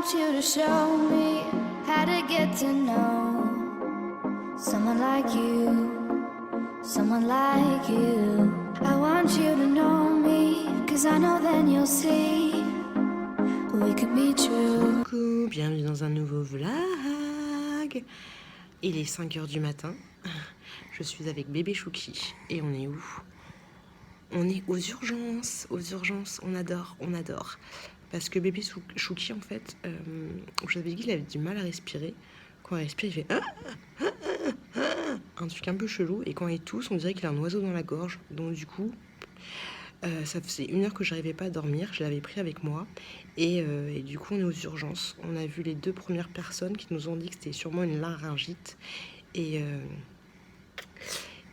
want you to show me how to get to know someone like you, someone like you. I want you to know me, cause I know then you'll see we could be true. Coucou, bienvenue dans un nouveau vlog. Il est 5h du matin. Je suis avec bébé Chouki. Et on est où? On est aux urgences. Aux urgences, on adore. Parce que bébé Chouki, en fait, je vous avais dit qu'il avait du mal à respirer. Quand il respire, il fait un truc un peu chelou. Et quand il tousse, on dirait qu'il a un oiseau dans la gorge. Donc du coup, ça faisait 1 heure que j'arrivais pas à dormir. Je l'avais pris avec moi. Et du coup, on est aux urgences. On a vu les 2 premières personnes qui nous ont dit que c'était sûrement une laryngite.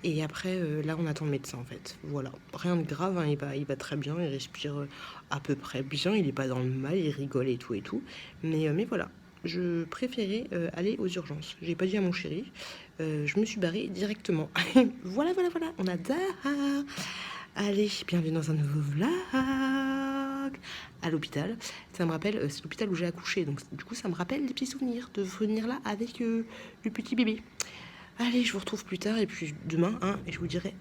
Et après, là, on attend le médecin, en fait. Voilà. Rien de grave, hein. Il va très bien. Il respire à peu près bien. Il n'est pas dans le mal. Il rigole et tout et tout. Mais voilà. Je préférais aller aux urgences. J'ai pas dit à mon chéri. Je me suis barrée directement. Voilà. On adore. Allez, bienvenue dans un nouveau vlog. À l'hôpital. Ça me rappelle, c'est l'hôpital où j'ai accouché. Donc, du coup, ça me rappelle des petits souvenirs de venir là avec le petit bébé. Allez, je vous retrouve plus tard et puis demain, hein, et je vous dirai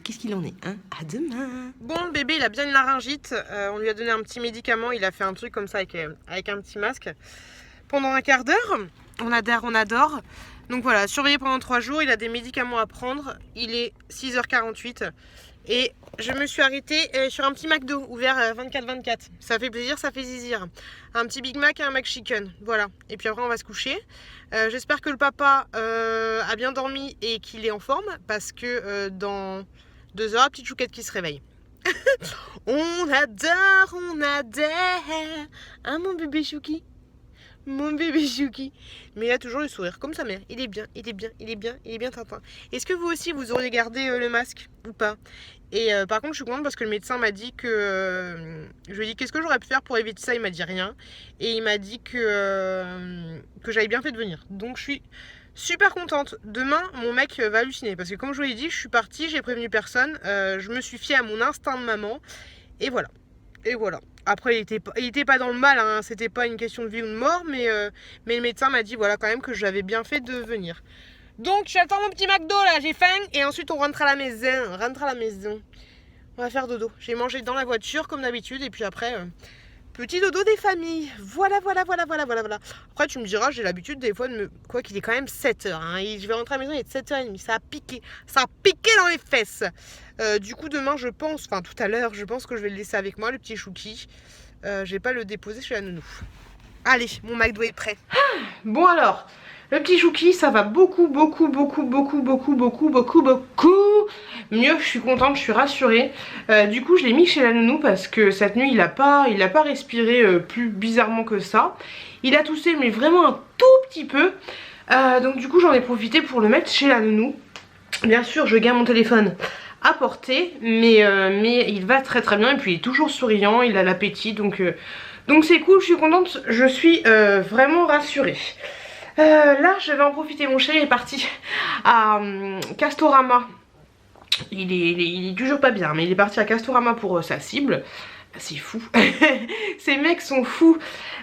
qu'est-ce qu'il en est, hein. À demain. Bon, le bébé, il a bien une laryngite. On lui a donné un petit médicament. Il a fait un truc comme ça avec un petit masque pendant un quart d'heure. On adore. Donc voilà, surveillé pendant 3 jours. Il a des médicaments à prendre. Il est 6h48 et je me suis arrêtée sur un petit McDo ouvert 24/24. Ça fait plaisir, ça fait zizir. Un petit Big Mac et un McChicken. Voilà. Et puis après, on va se coucher. J'espère que le papa a bien dormi et qu'il est en forme parce que dans 2 heures, petite chouquette qui se réveille. On adore. Ah, mon bébé Chouki. Mon bébé Chouki. Mais il a toujours le sourire comme sa mère. Il est bien tintin. Est-ce que vous aussi vous auriez gardé le masque ou pas? Et par contre je suis contente parce que le médecin m'a dit que je lui ai dit qu'est-ce que j'aurais pu faire pour éviter ça. Il m'a dit rien. Et il m'a dit que j'avais bien fait de venir. Donc je suis super contente. Demain mon mec va halluciner. Parce que comme je vous l'ai dit, je suis partie, j'ai prévenu personne. Je me suis fiée à mon instinct de maman. Et voilà. Après, il était pas dans le mal, hein. C'était pas une question de vie ou de mort, mais le médecin m'a dit voilà quand même que j'avais bien fait de venir. Donc j'attends mon petit McDo là, j'ai faim et ensuite on rentre à la maison. On va faire dodo. J'ai mangé dans la voiture comme d'habitude et puis après petit dodo des familles. Voilà. Après tu me diras, j'ai l'habitude des fois de me... Quoi qu'il est quand même 7h, hein. Je vais rentrer à la maison, il est 7h30, ça a piqué dans les fesses. Du coup demain je pense, enfin tout à l'heure, je pense que je vais le laisser avec moi, le petit Chouki. Je vais pas le déposer chez la nounou. Allez, mon McDo est prêt. Bon alors, le petit Chouki, ça va beaucoup mieux. Je suis contente, je suis rassurée. Du coup, je l'ai mis chez la nounou parce que cette nuit, il a pas respiré plus bizarrement que ça. Il a toussé, mais vraiment un tout petit peu. Donc du coup, j'en ai profité pour le mettre chez la nounou. Bien sûr, je garde mon téléphone à portée, mais il va très bien. Et puis, il est toujours souriant, il a l'appétit, donc c'est cool, je suis contente, je suis vraiment rassurée. Là je vais en profiter, mon chéri est parti à Castorama. Il est toujours pas bien, mais il est parti à Castorama pour sa cible. C'est fou. Ces mecs sont fous.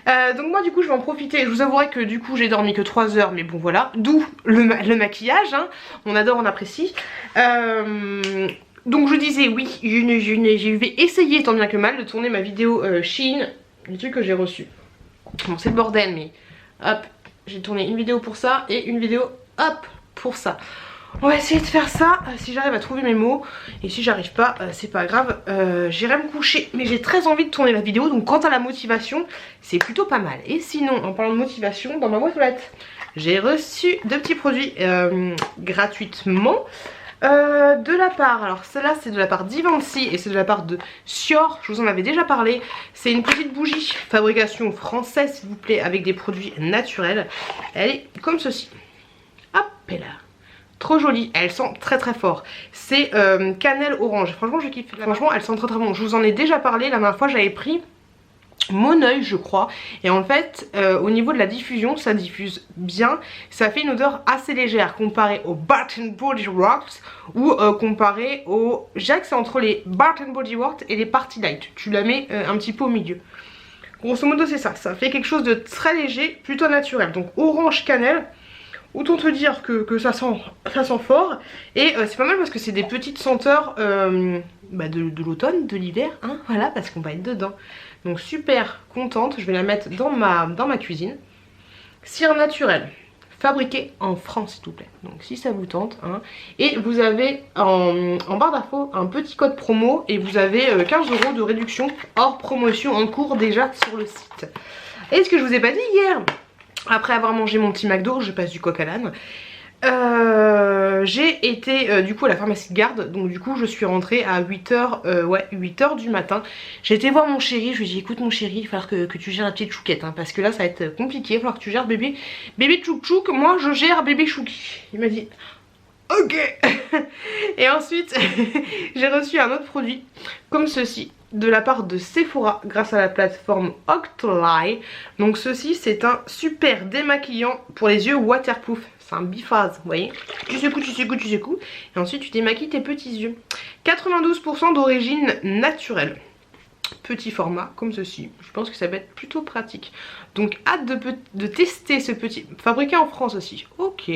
Donc moi du coup je vais en profiter. Je vous avouerai que du coup j'ai dormi que 3 heures, mais bon voilà. D'où le maquillage, hein. On adore, on apprécie. Donc je disais oui, je vais essayer tant bien que mal de tourner ma vidéo Shein, les trucs que j'ai reçus. Bon c'est le bordel, mais hop, j'ai tourné une vidéo pour ça et une vidéo hop pour ça. On va essayer de faire ça, si j'arrive à trouver mes mots. Et si j'arrive pas, c'est pas grave, j'irai me coucher. Mais j'ai très envie de tourner la vidéo, donc quant à la motivation, c'est plutôt pas mal. Et sinon, en parlant de motivation, dans ma boîte aux lettres, j'ai reçu 2 petits produits gratuitement. De la part, alors celle-là c'est de la part d'Ivancy et c'est de la part de Sior, je vous en avais déjà parlé. C'est une petite bougie, fabrication française s'il vous plaît, avec des produits naturels. Elle est comme ceci. Hop là. Trop jolie, elle sent très fort. C'est cannelle orange. Franchement je kiffe. Franchement elle sent très bon. Je vous en ai déjà parlé. La dernière fois j'avais pris mon œil je crois. Et en fait au niveau de la diffusion ça diffuse bien. Ça fait une odeur assez légère comparé au Bath Body Works ou comparé au... Je dirais que c'est entre les Bath Body Works et les Party Light. Tu la mets un petit peu au milieu. Grosso modo c'est ça, ça fait quelque chose de très léger, plutôt naturel. Donc orange cannelle, autant te dire que ça sent fort. Et c'est pas mal parce que c'est des petites senteurs de l'automne, de l'hiver, hein, voilà, parce qu'on va être dedans. Donc super contente, je vais la mettre dans ma cuisine. Cire naturelle, fabriquée en France s'il vous plaît, donc si ça vous tente, hein. Et vous avez en barre d'infos un petit code promo et vous avez 15 € de réduction hors promotion en cours déjà sur le site. Et ce que je vous ai pas dit hier, après avoir mangé mon petit McDo, je passe du coq à l'âne, j'ai été du coup à la pharmacie de garde. Donc du coup je suis rentrée à 8h, 8h du matin. J'ai été voir mon chéri, je lui ai dit écoute mon chéri, il va falloir que tu gères la petite chouquette, hein, parce que là ça va être compliqué, il va falloir que tu gères bébé tchouk tchouk, moi je gère bébé chouki. Il m'a dit ok. Et ensuite j'ai reçu un autre produit comme ceci de la part de Sephora grâce à la plateforme Octoly. Donc ceci c'est un super démaquillant pour les yeux waterproof. C'est un biphase, vous voyez. Tu secoues, tu secoues, tu secoues. Et ensuite tu démaquilles tes petits yeux. 92% d'origine naturelle. Petit format comme ceci. Je pense que ça va être plutôt pratique. Donc hâte de tester ce petit. Fabriqué en France aussi. Ok.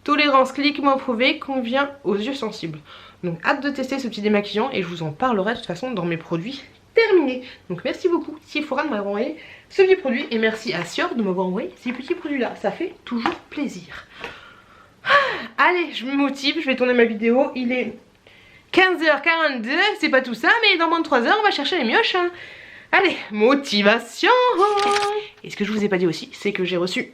Tolérance cliniquement prouvée, convient aux yeux sensibles. Donc hâte de tester ce petit démaquillant et je vous en parlerai de toute façon dans mes produits terminés. Donc merci beaucoup Sephora de m'avoir envoyé ce petit produit et merci à Sior de m'avoir envoyé ces petits produits là. Ça fait toujours plaisir. Allez, je me motive, je vais tourner ma vidéo. Il est 15h42, c'est pas tout ça, mais dans moins de 3 heures on va chercher les mioches, hein. Allez, motivation. Et ce que je vous ai pas dit aussi, c'est que j'ai reçu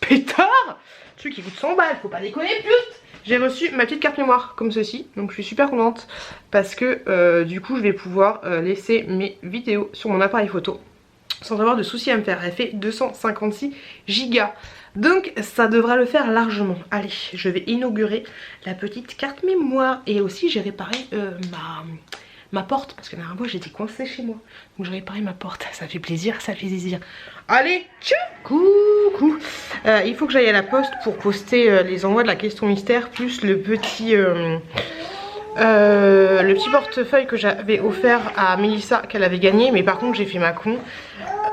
pétard, truc qui coûte 100 balles, faut pas déconner plus. J'ai reçu ma petite carte mémoire comme ceci, donc je suis super contente parce que du coup je vais pouvoir laisser mes vidéos sur mon appareil photo sans avoir de soucis à me faire. Elle fait 256 gigas, donc ça devrait le faire largement. Allez, je vais inaugurer la petite carte mémoire et aussi j'ai réparé ma porte parce que la dernière fois j'étais coincée chez moi, donc j'ai réparé ma porte. Ça fait plaisir, ça fait plaisir. Allez, tchou, coucou. Il faut que j'aille à la poste pour poster les envois de la question mystère plus le petit portefeuille que j'avais offert à Mélissa qu'elle avait gagné. Mais par contre j'ai fait ma con.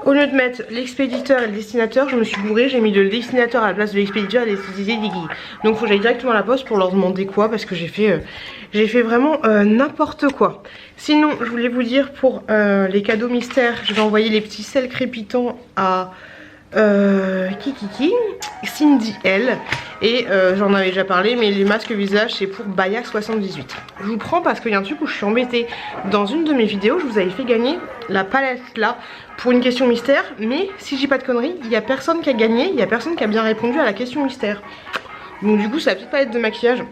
Au lieu de mettre l'expéditeur et le destinateur, je me suis bourrée, j'ai mis le destinateur à la place de l'expéditeur et l'expéditeur. Donc faut que j'aille directement à la poste pour leur demander quoi, parce que j'ai fait vraiment n'importe quoi. Sinon je voulais vous dire pour les cadeaux mystères, je vais envoyer les petits sels crépitants à Cindy L. Et j'en avais déjà parlé, mais les masques visage c'est pour Baya78. Je vous prends parce qu'il y a un truc où je suis embêtée. Dans une de mes vidéos je vous avais fait gagner la palette là pour une question mystère, mais si j'ai pas de conneries, il y a personne qui a gagné, il y a personne qui a bien répondu à la question mystère. Donc du coup sa petite palette de maquillage,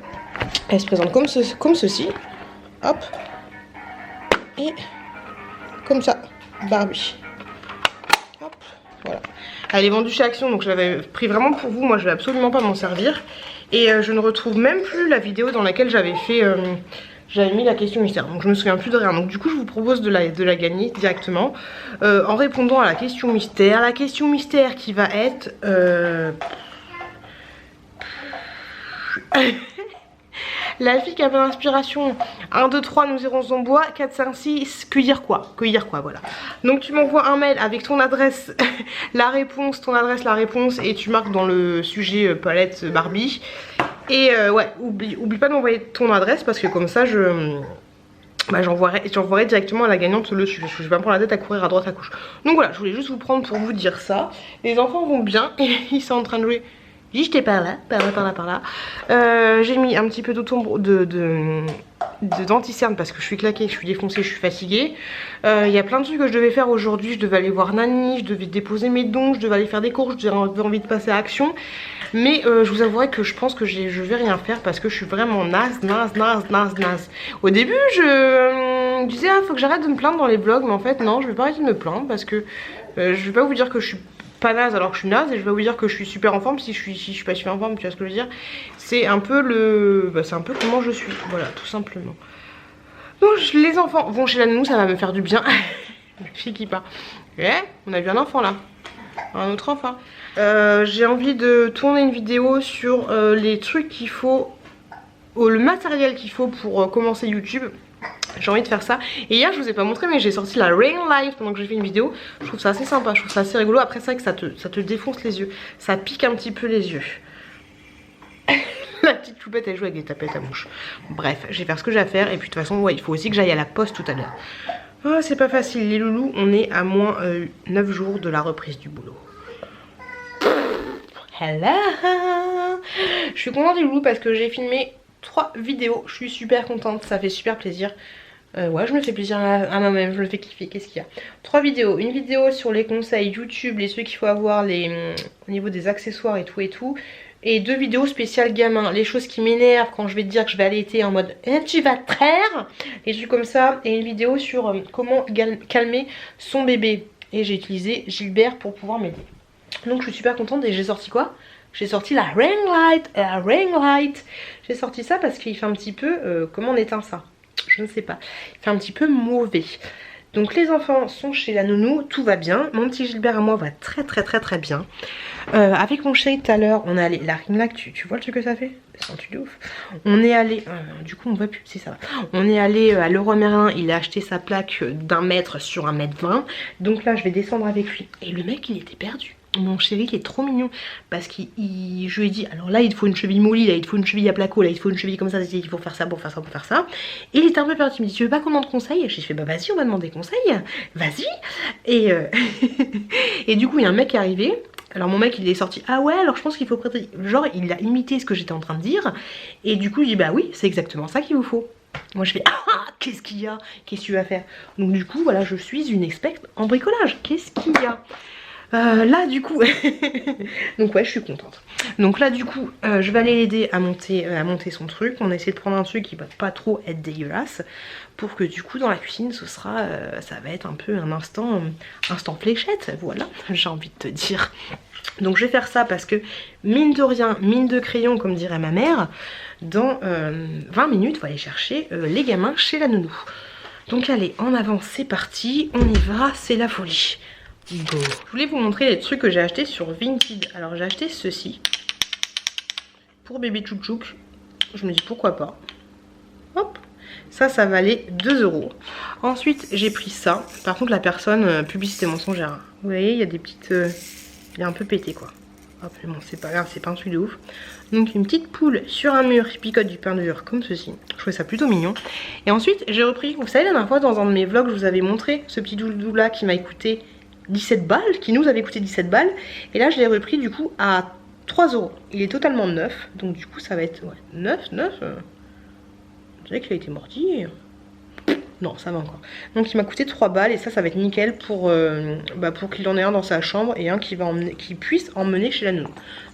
elle se présente comme ceci. Hop. Et comme ça, Barbie. Hop, voilà. Elle est vendue chez Action, donc je l'avais pris vraiment pour vous. Moi je vais absolument pas m'en servir. Et je ne retrouve même plus la vidéo dans laquelle j'avais fait j'avais mis la question mystère, donc je me souviens plus de rien. Donc du coup je vous propose de la gagner directement en répondant à la question mystère. La question mystère qui va être la fille qui a pas d'inspiration. 1, 2, 3, nous irons en bois. 4, 5, 6, cueillir quoi? Cueillir quoi, voilà. Donc tu m'envoies un mail avec ton adresse, la réponse, ton adresse, la réponse, et tu marques dans le sujet palette Barbie. Et ouais, oublie pas de m'envoyer ton adresse parce que comme ça j'envoierai directement à la gagnante le sujet. Je vais pas me prendre la tête à courir à droite à gauche. Donc voilà, je voulais juste vous prendre pour vous dire ça. Les enfants vont bien et ils sont en train de jouer. J'étais par là, par là. J'ai mis un petit peu d'autombre de d'anti-cerne parce que je suis claquée, je suis défoncée, je suis fatiguée. Il y a plein de trucs que je devais faire aujourd'hui. Je devais aller voir Nani, je devais déposer mes dons, je devais aller faire des courses, j'avais envie de passer à Action. Mais je vous avouerai que je pense que je vais rien faire parce que je suis vraiment naze. Au début je me disais faut que j'arrête de me plaindre dans les vlogs, mais en fait non, je vais pas arrêter de me plaindre parce que je vais pas vous dire que je suis pas naze alors que je suis naze, et je vais vous dire que je suis super en forme si je suis pas super en forme, tu vois ce que je veux dire. C'est un peu c'est un peu comment je suis, voilà, tout simplement. Donc les enfants vont chez la nounou, ça va me faire du bien. Ma fille qui part. On a vu un enfant là, un autre enfant. J'ai envie de tourner une vidéo sur les trucs qu'il faut, le matériel qu'il faut pour commencer YouTube. J'ai envie de faire ça. Et hier je vous ai pas montré mais j'ai sorti la ring light pendant que j'ai fait une vidéo. Je trouve ça assez sympa, je trouve ça assez rigolo. Après c'est vrai que ça te défonce les yeux. Ça pique un petit peu les yeux. La petite choupette elle joue avec des tapettes à mouche. Bref, je vais faire ce que j'ai à faire. Et puis de toute façon ouais, il faut aussi que j'aille à la poste tout à l'heure. Oh, c'est pas facile les loulous. On est à moins 9 jours de la reprise du boulot. Hello. Je suis contente des loulous parce que j'ai filmé 3 vidéos. Je suis super contente, ça fait super plaisir. Ouais, je me fais plaisir à moi-même, je me fais kiffer. Qu'est-ce qu'il y a? 3 vidéos. Une vidéo sur les conseils YouTube, les trucs qu'il faut avoir au niveau des accessoires et tout. Et 2 vidéos spéciales gamins. Les choses qui m'énervent quand je vais te dire que je vais allaiter en mode tu vas te traire, les trucs comme ça. Et une vidéo sur comment calmer son bébé. Et j'ai utilisé Gilbert pour pouvoir m'aider. Donc je suis super contente et j'ai sorti quoi? J'ai sorti la ring light. J'ai sorti ça parce qu'il fait un petit peu... comment on éteint ça? Je ne sais pas. Il fait un petit peu mauvais. Donc les enfants sont chez la nounou, tout va bien. Mon petit Gilbert à moi va très bien. Avec mon chéri tout à l'heure, on est allé... La ring light, tu vois le truc que ça fait? C'est un truc de ouf. On est allé... du coup on voit plus si ça va. On est allé à Leroy Merlin, il a acheté sa plaque d'1 mètre sur 1,20 m. Donc là je vais descendre avec lui. Et le mec il était perdu. Mon chéri qui est trop mignon parce que je lui ai dit alors là il te faut une cheville molly, là il te faut une cheville à placo, là il te faut une cheville comme ça, il faut faire ça pour faire ça pour faire ça. Et il était un peu perdu, il me dit tu veux pas qu'on demande conseil? J'ai fait bah vas-y on va demander conseil, vas-y. Et, et du coup il y a un mec qui est arrivé. Alors mon mec il est sorti ah ouais alors je pense qu'il faut prêter, genre il a imité ce que j'étais en train de dire. Et du coup il dit bah oui c'est exactement ça qu'il vous faut. Moi je fais ah qu'est-ce qu'il y a, qu'est-ce que tu vas faire? Donc du coup voilà je suis une experte en bricolage, qu'est-ce qu'il y a? Là du coup donc ouais je suis contente. Donc là du coup je vais aller l'aider à monter son truc. On a essayé de prendre un truc qui va pas trop être dégueulasse pour que du coup dans la cuisine ce sera ça va être un peu un instant fléchette, voilà j'ai envie de te dire. Donc je vais faire ça parce que mine de rien, mine de crayon comme dirait ma mère, dans 20 minutes on va aller chercher les gamins chez la nounou. Donc allez en avant c'est parti, on y va, c'est la folie. Go. Je voulais vous montrer les trucs que j'ai acheté sur Vinted. Alors j'ai acheté ceci pour bébé tchouktchouk. Je me dis pourquoi pas. Hop, ça valait 2 €. Ensuite j'ai pris ça. Par contre la personne publicité mensongère. Vous voyez il y a des petites, il est un peu pété quoi. Hop, bon c'est pas grave, c'est pas un truc de ouf. Donc une petite poule sur un mur qui picote du pain dur comme ceci. Je trouvais ça plutôt mignon. Et ensuite j'ai repris, vous savez la dernière fois dans un de mes vlogs je vous avais montré ce petit doudou là qui m'a coûté 17 balles, qui nous avait coûté 17 balles. Et là je l'ai repris du coup à 3 €. Il est totalement neuf, donc du coup ça va être ouais, neuf. Vous savez qu'il a été mordi. Non ça va encore. Donc il m'a coûté 3 balles et ça va être nickel pour qu'il en ait un dans sa chambre et un qui puisse emmener chez la nounou.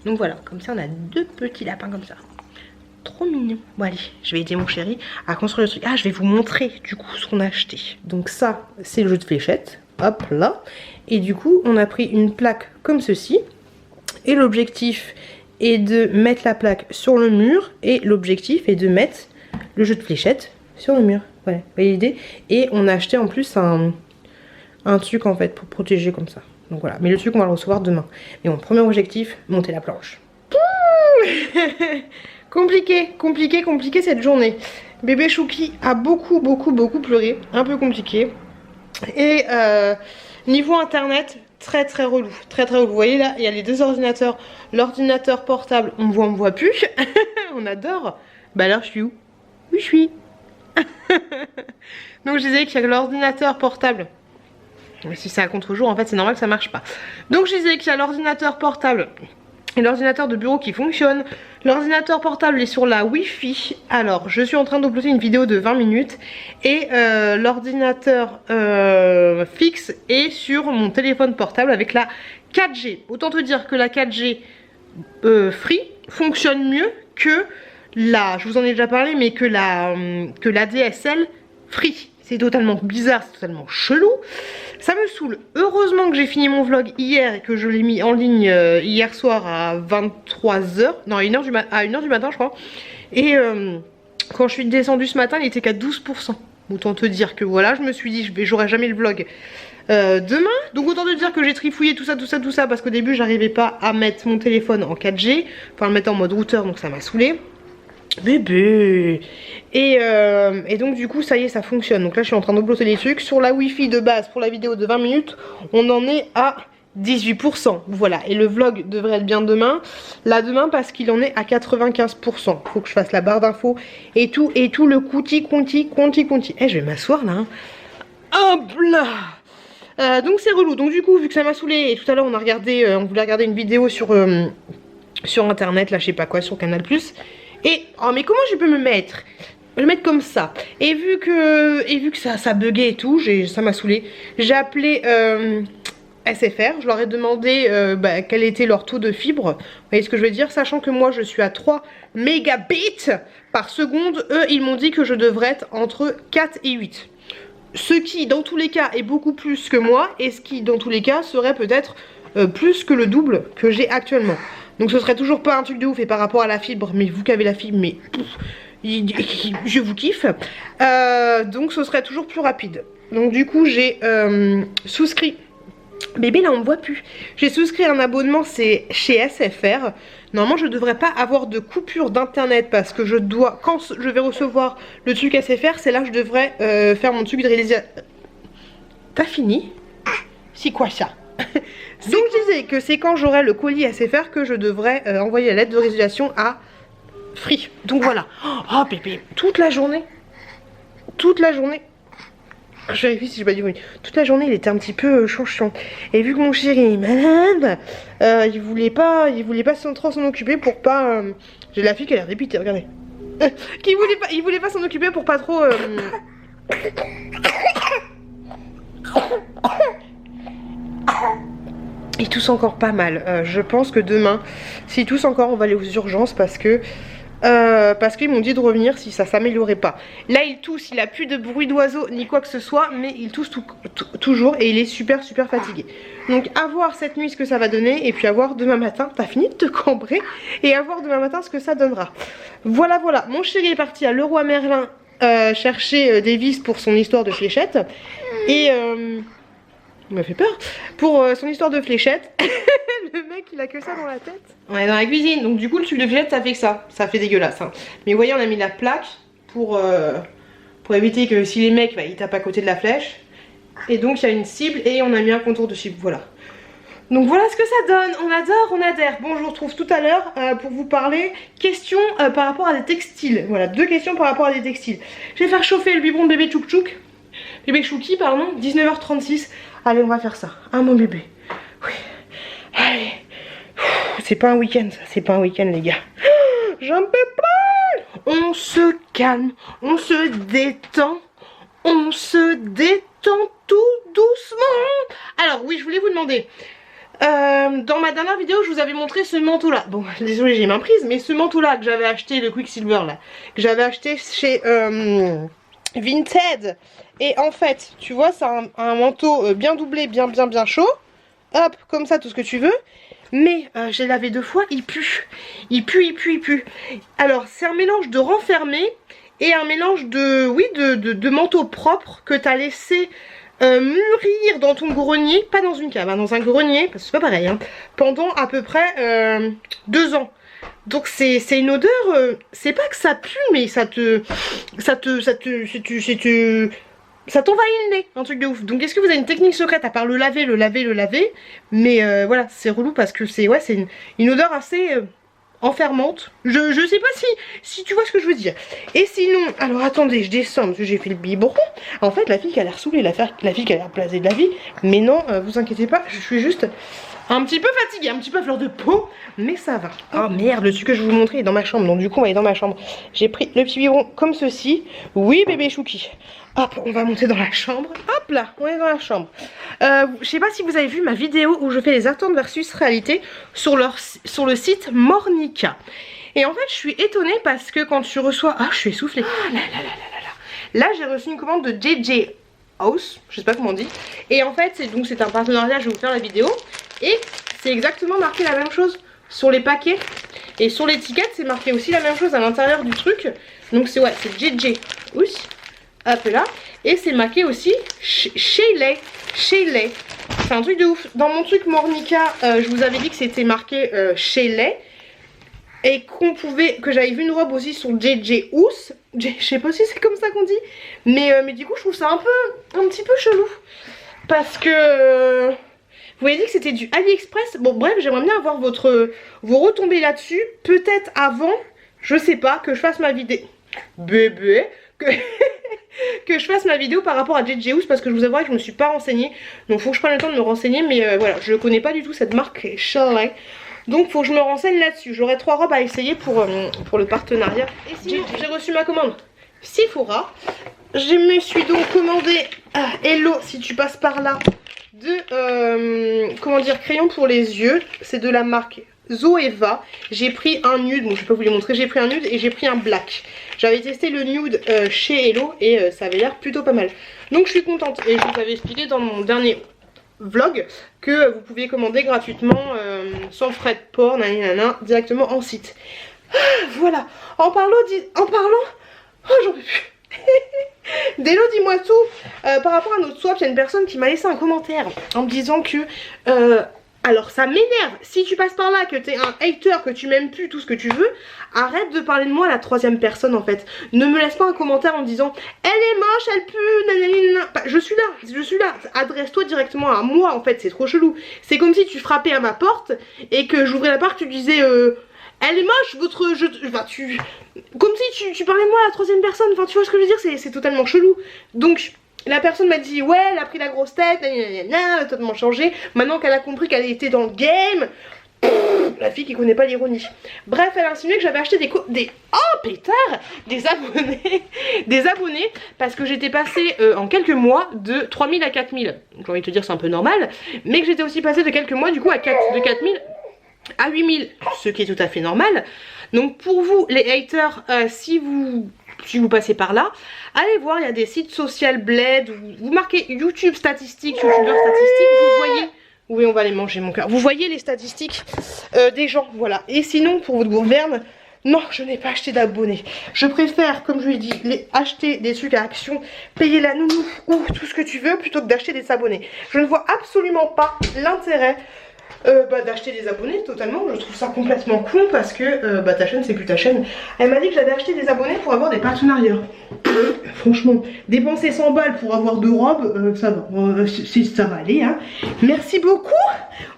Donc voilà, comme ça on a 2 petits lapins comme ça. Trop mignon. Bon allez, je vais aider mon chéri à construire le truc. Ah je vais vous montrer du coup ce qu'on a acheté. Donc ça c'est le jeu de fléchettes. Hop là. Et du coup on a pris une plaque comme ceci. Et l'objectif est de mettre la plaque sur le mur. Et l'objectif est de mettre le jeu de fléchettes sur le mur. Voilà, vous voyez l'idée. Et on a acheté en plus un truc en fait pour protéger comme ça. Donc voilà, mais le truc on va le recevoir demain. Et mon premier objectif, monter la planche. Compliqué cette journée. Bébé Chouki a beaucoup pleuré. Un peu compliqué. Et niveau internet, très relou. Vous voyez là, il y a les 2 ordinateurs. L'ordinateur portable, on me voit plus. On adore. Bah alors je suis où? Où je suis? Donc je disais qu'il y a l'ordinateur portable. Si c'est à contre-jour, en fait c'est normal que ça marche pas. Donc je disais qu'il y a l'ordinateur portable et l'ordinateur de bureau qui fonctionne. L'ordinateur portable est sur la Wi-Fi. Alors je suis en train d'uploader une vidéo de 20 minutes. Et l'ordinateur fixe est sur mon téléphone portable avec la 4G. Autant te dire que la 4G Free fonctionne mieux que la, je vous en ai déjà parlé, mais que la DSL Free. C'est totalement bizarre, c'est totalement chelou. Ça me saoule. Heureusement que j'ai fini mon vlog hier et que je l'ai mis en ligne hier soir à 23 h. Non, à 1 h du matin je crois. Et quand je suis descendue ce matin, il était qu'à 12%. Autant te dire que voilà, je me suis dit, j'aurai jamais le vlog demain. Donc autant te dire que j'ai trifouillé tout ça. Parce qu'au début, j'arrivais pas à mettre mon téléphone en 4G. Enfin, le mettre en mode routeur, donc ça m'a saoulé. Bébé. Et donc du coup ça y est, ça fonctionne. Donc là je suis en train d'uploader des trucs. Sur la wifi de base pour la vidéo de 20 minutes, on en est à 18%. Voilà, et le vlog devrait être bien demain. Là demain parce qu'il en est à 95%. Faut que je fasse la barre d'infos et tout le conti. Eh, je vais m'asseoir là. Hein. Hop là. Donc c'est relou. Donc du coup vu que ça m'a saoulé, et tout à l'heure on voulait regarder une vidéo sur internet, là je sais pas quoi, sur Canal+. Et oh mais comment je peux me mettre? Je vais le mettre comme ça. Et vu que ça buguait et tout, ça m'a saoulé. J'ai appelé SFR, je leur ai demandé quel était leur taux de fibre. Vous voyez ce que je veux dire? Sachant que moi je suis à 3 mégabits par seconde, eux ils m'ont dit que je devrais être entre 4 et 8. Ce qui dans tous les cas est beaucoup plus que moi, et ce qui dans tous les cas serait peut-être plus que le double que j'ai actuellement. Donc ce serait toujours pas un truc de ouf, et par rapport à la fibre, mais vous qui avez la fibre, mais je vous kiffe. Donc ce serait toujours plus rapide. Donc du coup j'ai souscrit. Bébé là on me voit plus. J'ai souscrit un abonnement, c'est chez SFR. Normalement je devrais pas avoir de coupure d'internet parce que je dois, quand je vais recevoir le truc SFR, c'est là que je devrais faire mon truc de réalisation. T'as fini? C'est quoi ça? Donc je disais que c'est quand j'aurai le colis SFR que je devrais envoyer la lettre de résiliation à Free. Donc voilà. Oh bébé, toute la journée. Je vérifie si j'ai pas dit oui. Toute la journée il était un petit peu chanchon. Et vu que mon chéri est malade, il voulait pas trop s'en occuper pour pas. J'ai la fille qui a l'air dépitée, regardez. Il voulait pas s'en occuper pour pas trop. Il tousse encore pas mal. Je pense que demain, s'il tousse encore, on va aller aux urgences parce qu'ils m'ont dit de revenir si ça s'améliorait pas. Là il tousse, il a plus de bruit d'oiseau ni quoi que ce soit, mais il tousse toujours et il est super fatigué. Donc à voir cette nuit ce que ça va donner, et puis à voir demain matin. T'as fini de te cambrer? Et à voir demain matin ce que ça donnera. Voilà. Mon chéri est parti à Leroy Merlin chercher des vis pour son histoire de fléchette. Et il m'a fait peur. Pour son histoire de fléchette. Le mec il a que ça dans la tête. On est dans la cuisine, donc du coup le tube de fléchette ça fait que ça fait dégueulasse hein. Mais vous voyez on a mis la plaque pour éviter que si les mecs ils tapent à côté de la flèche. Et donc il y a une cible et on a mis un contour de cible, voilà. Donc voilà ce que ça donne, on adore, on adhère. Bon je vous retrouve tout à l'heure pour vous parler questions par rapport à des textiles. Voilà, 2 questions par rapport à des textiles. Je vais faire chauffer le biberon de bébé Tchouk Tchouk. Bébé Chouki pardon, 19h36. Allez on va faire ça, hein mon bébé. Oui. Allez. C'est pas un week-end ça, c'est pas un week-end les gars. J'en peux plus. On se calme, on se détend tout doucement. Alors oui je voulais vous demander, dans ma dernière vidéo je vous avais montré ce manteau là. Bon désolé j'ai main prise, mais ce manteau là que j'avais acheté, le Quicksilver là, que j'avais acheté chez Vinted. Et en fait tu vois c'est un manteau bien doublé, bien chaud. Hop comme ça tout ce que tu veux. Mais j'ai lavé 2 fois, il pue. Alors c'est un mélange de renfermé et un mélange de manteau propre que tu as laissé mûrir dans ton grenier, pas dans une cave, hein, dans un grenier, parce que c'est pas pareil, hein, pendant à peu près 2 ans. Donc c'est une odeur, c'est pas que ça pue, mais ça t'envahit le nez, un truc de ouf. Donc est-ce que vous avez une technique secrète à part le laver? Mais voilà, c'est relou parce que c'est une odeur assez enfermante. Je sais pas si tu vois ce que je veux dire. Et sinon, alors attendez, je descends parce que j'ai fait le biberon. En fait, la fille qui a l'air saoulée, la fille qui a l'air blasée de la vie. Mais non, vous inquiétez pas, je suis juste un petit peu fatiguée, un petit peu à fleur de peau, mais ça va. Oh merde, le truc que je vous montrais est dans ma chambre, donc du coup on va aller dans ma chambre. J'ai pris le petit biberon comme ceci. Oui bébé Chouki. Hop, on va monter dans la chambre. Hop là, on est dans la chambre. Je sais pas si vous avez vu ma vidéo où je fais les attentes versus réalité sur le site Mornica. Et en fait je suis étonnée parce que quand tu reçois... Ah je suis essoufflée. Là j'ai reçu une commande de JJ House, je sais pas comment on dit. Et en fait c'est un partenariat, je vais vous faire la vidéo. Et c'est exactement marqué la même chose sur les paquets. Et sur l'étiquette c'est marqué aussi la même chose à l'intérieur du truc. Donc c'est JJ House. Hop là. Et c'est marqué aussi Shaylee. C'est un truc de ouf. Dans mon truc Mornica, je vous avais dit que c'était marqué Shaylee. et que j'avais vu une robe aussi sur JJ House. Je sais pas si c'est comme ça qu'on dit, mais du coup je trouve ça un petit peu chelou parce que vous avez dit que c'était du AliExpress. Bon bref, j'aimerais bien avoir vos retombées là-dessus, peut-être avant, je sais pas, que je fasse ma vidéo bébé que que je fasse ma vidéo par rapport à JJ House, parce que je vous avouerai que je me suis pas renseignée, donc faut que je prenne le temps de me renseigner, mais voilà, je connais pas du tout cette marque Charlie. Donc faut que je me renseigne là-dessus. J'aurai 3 robes à essayer pour le partenariat. Et sinon j'ai reçu ma commande Sephora. Je me suis donc commandé Hello si tu passes par là de comment dire, crayon pour les yeux. C'est de la marque Zoeva. J'ai pris un nude, bon je vais pas vous les montrer, j'ai pris un nude et j'ai pris un black. J'avais testé le nude chez Hello et ça avait l'air plutôt pas mal. Donc je suis contente et je vous avais expliqué dans mon dernier vlog que vous pouviez commander gratuitement sans frais de port directement en site. Voilà, en parlant oh j'en peux plus. Délo, dis-moi tout. Par rapport à notre swap, il y a une personne qui m'a laissé un commentaire en me disant que alors ça m'énerve, si tu passes par là, que t'es un hater, que tu m'aimes plus, tout ce que tu veux, arrête de parler de moi à la 3e personne en fait. Ne me laisse pas un commentaire en me disant elle est moche, elle pue, nanana. Bah, je suis là, adresse-toi directement à moi en fait, c'est trop chelou. C'est comme si tu frappais à ma porte et que j'ouvrais la porte, tu disais elle est moche, votre jeu. Enfin, comme si tu parlais de moi à la 3e personne, enfin tu vois ce que je veux dire, c'est totalement chelou. Donc la personne m'a dit ouais elle a pris la grosse tête, elle a totalement changé. Maintenant qu'elle a compris qu'elle était dans le game, la fille qui connaît pas l'ironie. Bref, elle a insinué que j'avais acheté oh pétard, des abonnés parce que j'étais passée en quelques mois de 3000 à 4000. J'ai envie de te dire c'est un peu normal, mais que j'étais aussi passée de quelques mois du coup de 4000 à 8000, ce qui est tout à fait normal. Donc pour vous les haters, si vous passez par là, allez voir, il y a des sites social bled, vous marquez YouTube statistiques, youtubeur statistiques, vous voyez, oui on va les manger mon cœur, vous voyez les statistiques des gens, voilà. Et sinon pour votre gouverne, non je n'ai pas acheté d'abonnés, je préfère comme je lui ai dit acheter des trucs à action, payer la nounou ou tout ce que tu veux plutôt que d'acheter des abonnés. Je ne vois absolument pas l'intérêt d'acheter des abonnés totalement, je trouve ça complètement con parce que ta chaîne c'est plus ta chaîne. Elle m'a dit que j'avais acheté des abonnés pour avoir des partenariats. Franchement, dépenser 100 balles pour avoir 2 robes, ça va, ça va aller hein. Merci beaucoup,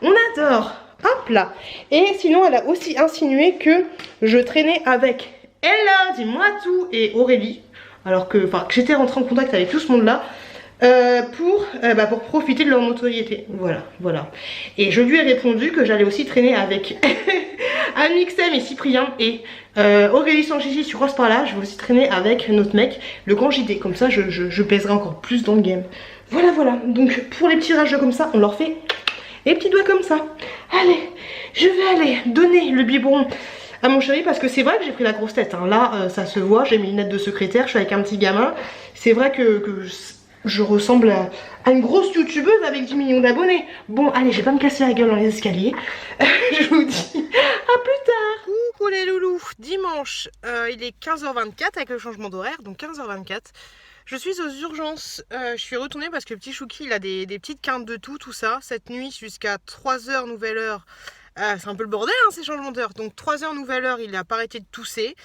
on adore. Hop là. Et sinon elle a aussi insinué que je traînais avec Ella, dis-moi tout, et Aurélie, alors que j'étais rentrée en contact avec tout ce monde là. Pour profiter de leur notoriété. Voilà. Et je lui ai répondu que j'allais aussi traîner avec Amixem et Cyprien et Aurélie Sanchichi sur Rose par là. Je vais aussi traîner avec notre mec, le grand JD. Comme ça, je pèserai encore plus dans le game. Voilà. Donc pour les petits rageux comme ça, on leur fait les petits doigts comme ça. Allez, je vais aller donner le biberon à mon chéri parce que c'est vrai que j'ai pris la grosse tête. Hein. Là, ça se voit, j'ai mis une lettre de secrétaire, je suis avec un petit gamin. C'est vrai que je ressemble à une grosse youtubeuse avec 10 millions d'abonnés. Bon, allez, je vais pas me casser la gueule dans les escaliers. Je vous dis à plus tard. Coucou les loulous. Dimanche, il est 15h24 avec le changement d'horaire, donc 15h24. Je suis aux urgences. Je suis retournée parce que le petit Chouki, il a des petites quintes de tout ça. Cette nuit, jusqu'à 3h, nouvelle heure. C'est un peu le bordel, hein, ces changements d'heure. Donc 3h, nouvelle heure, il a pas arrêté de tousser.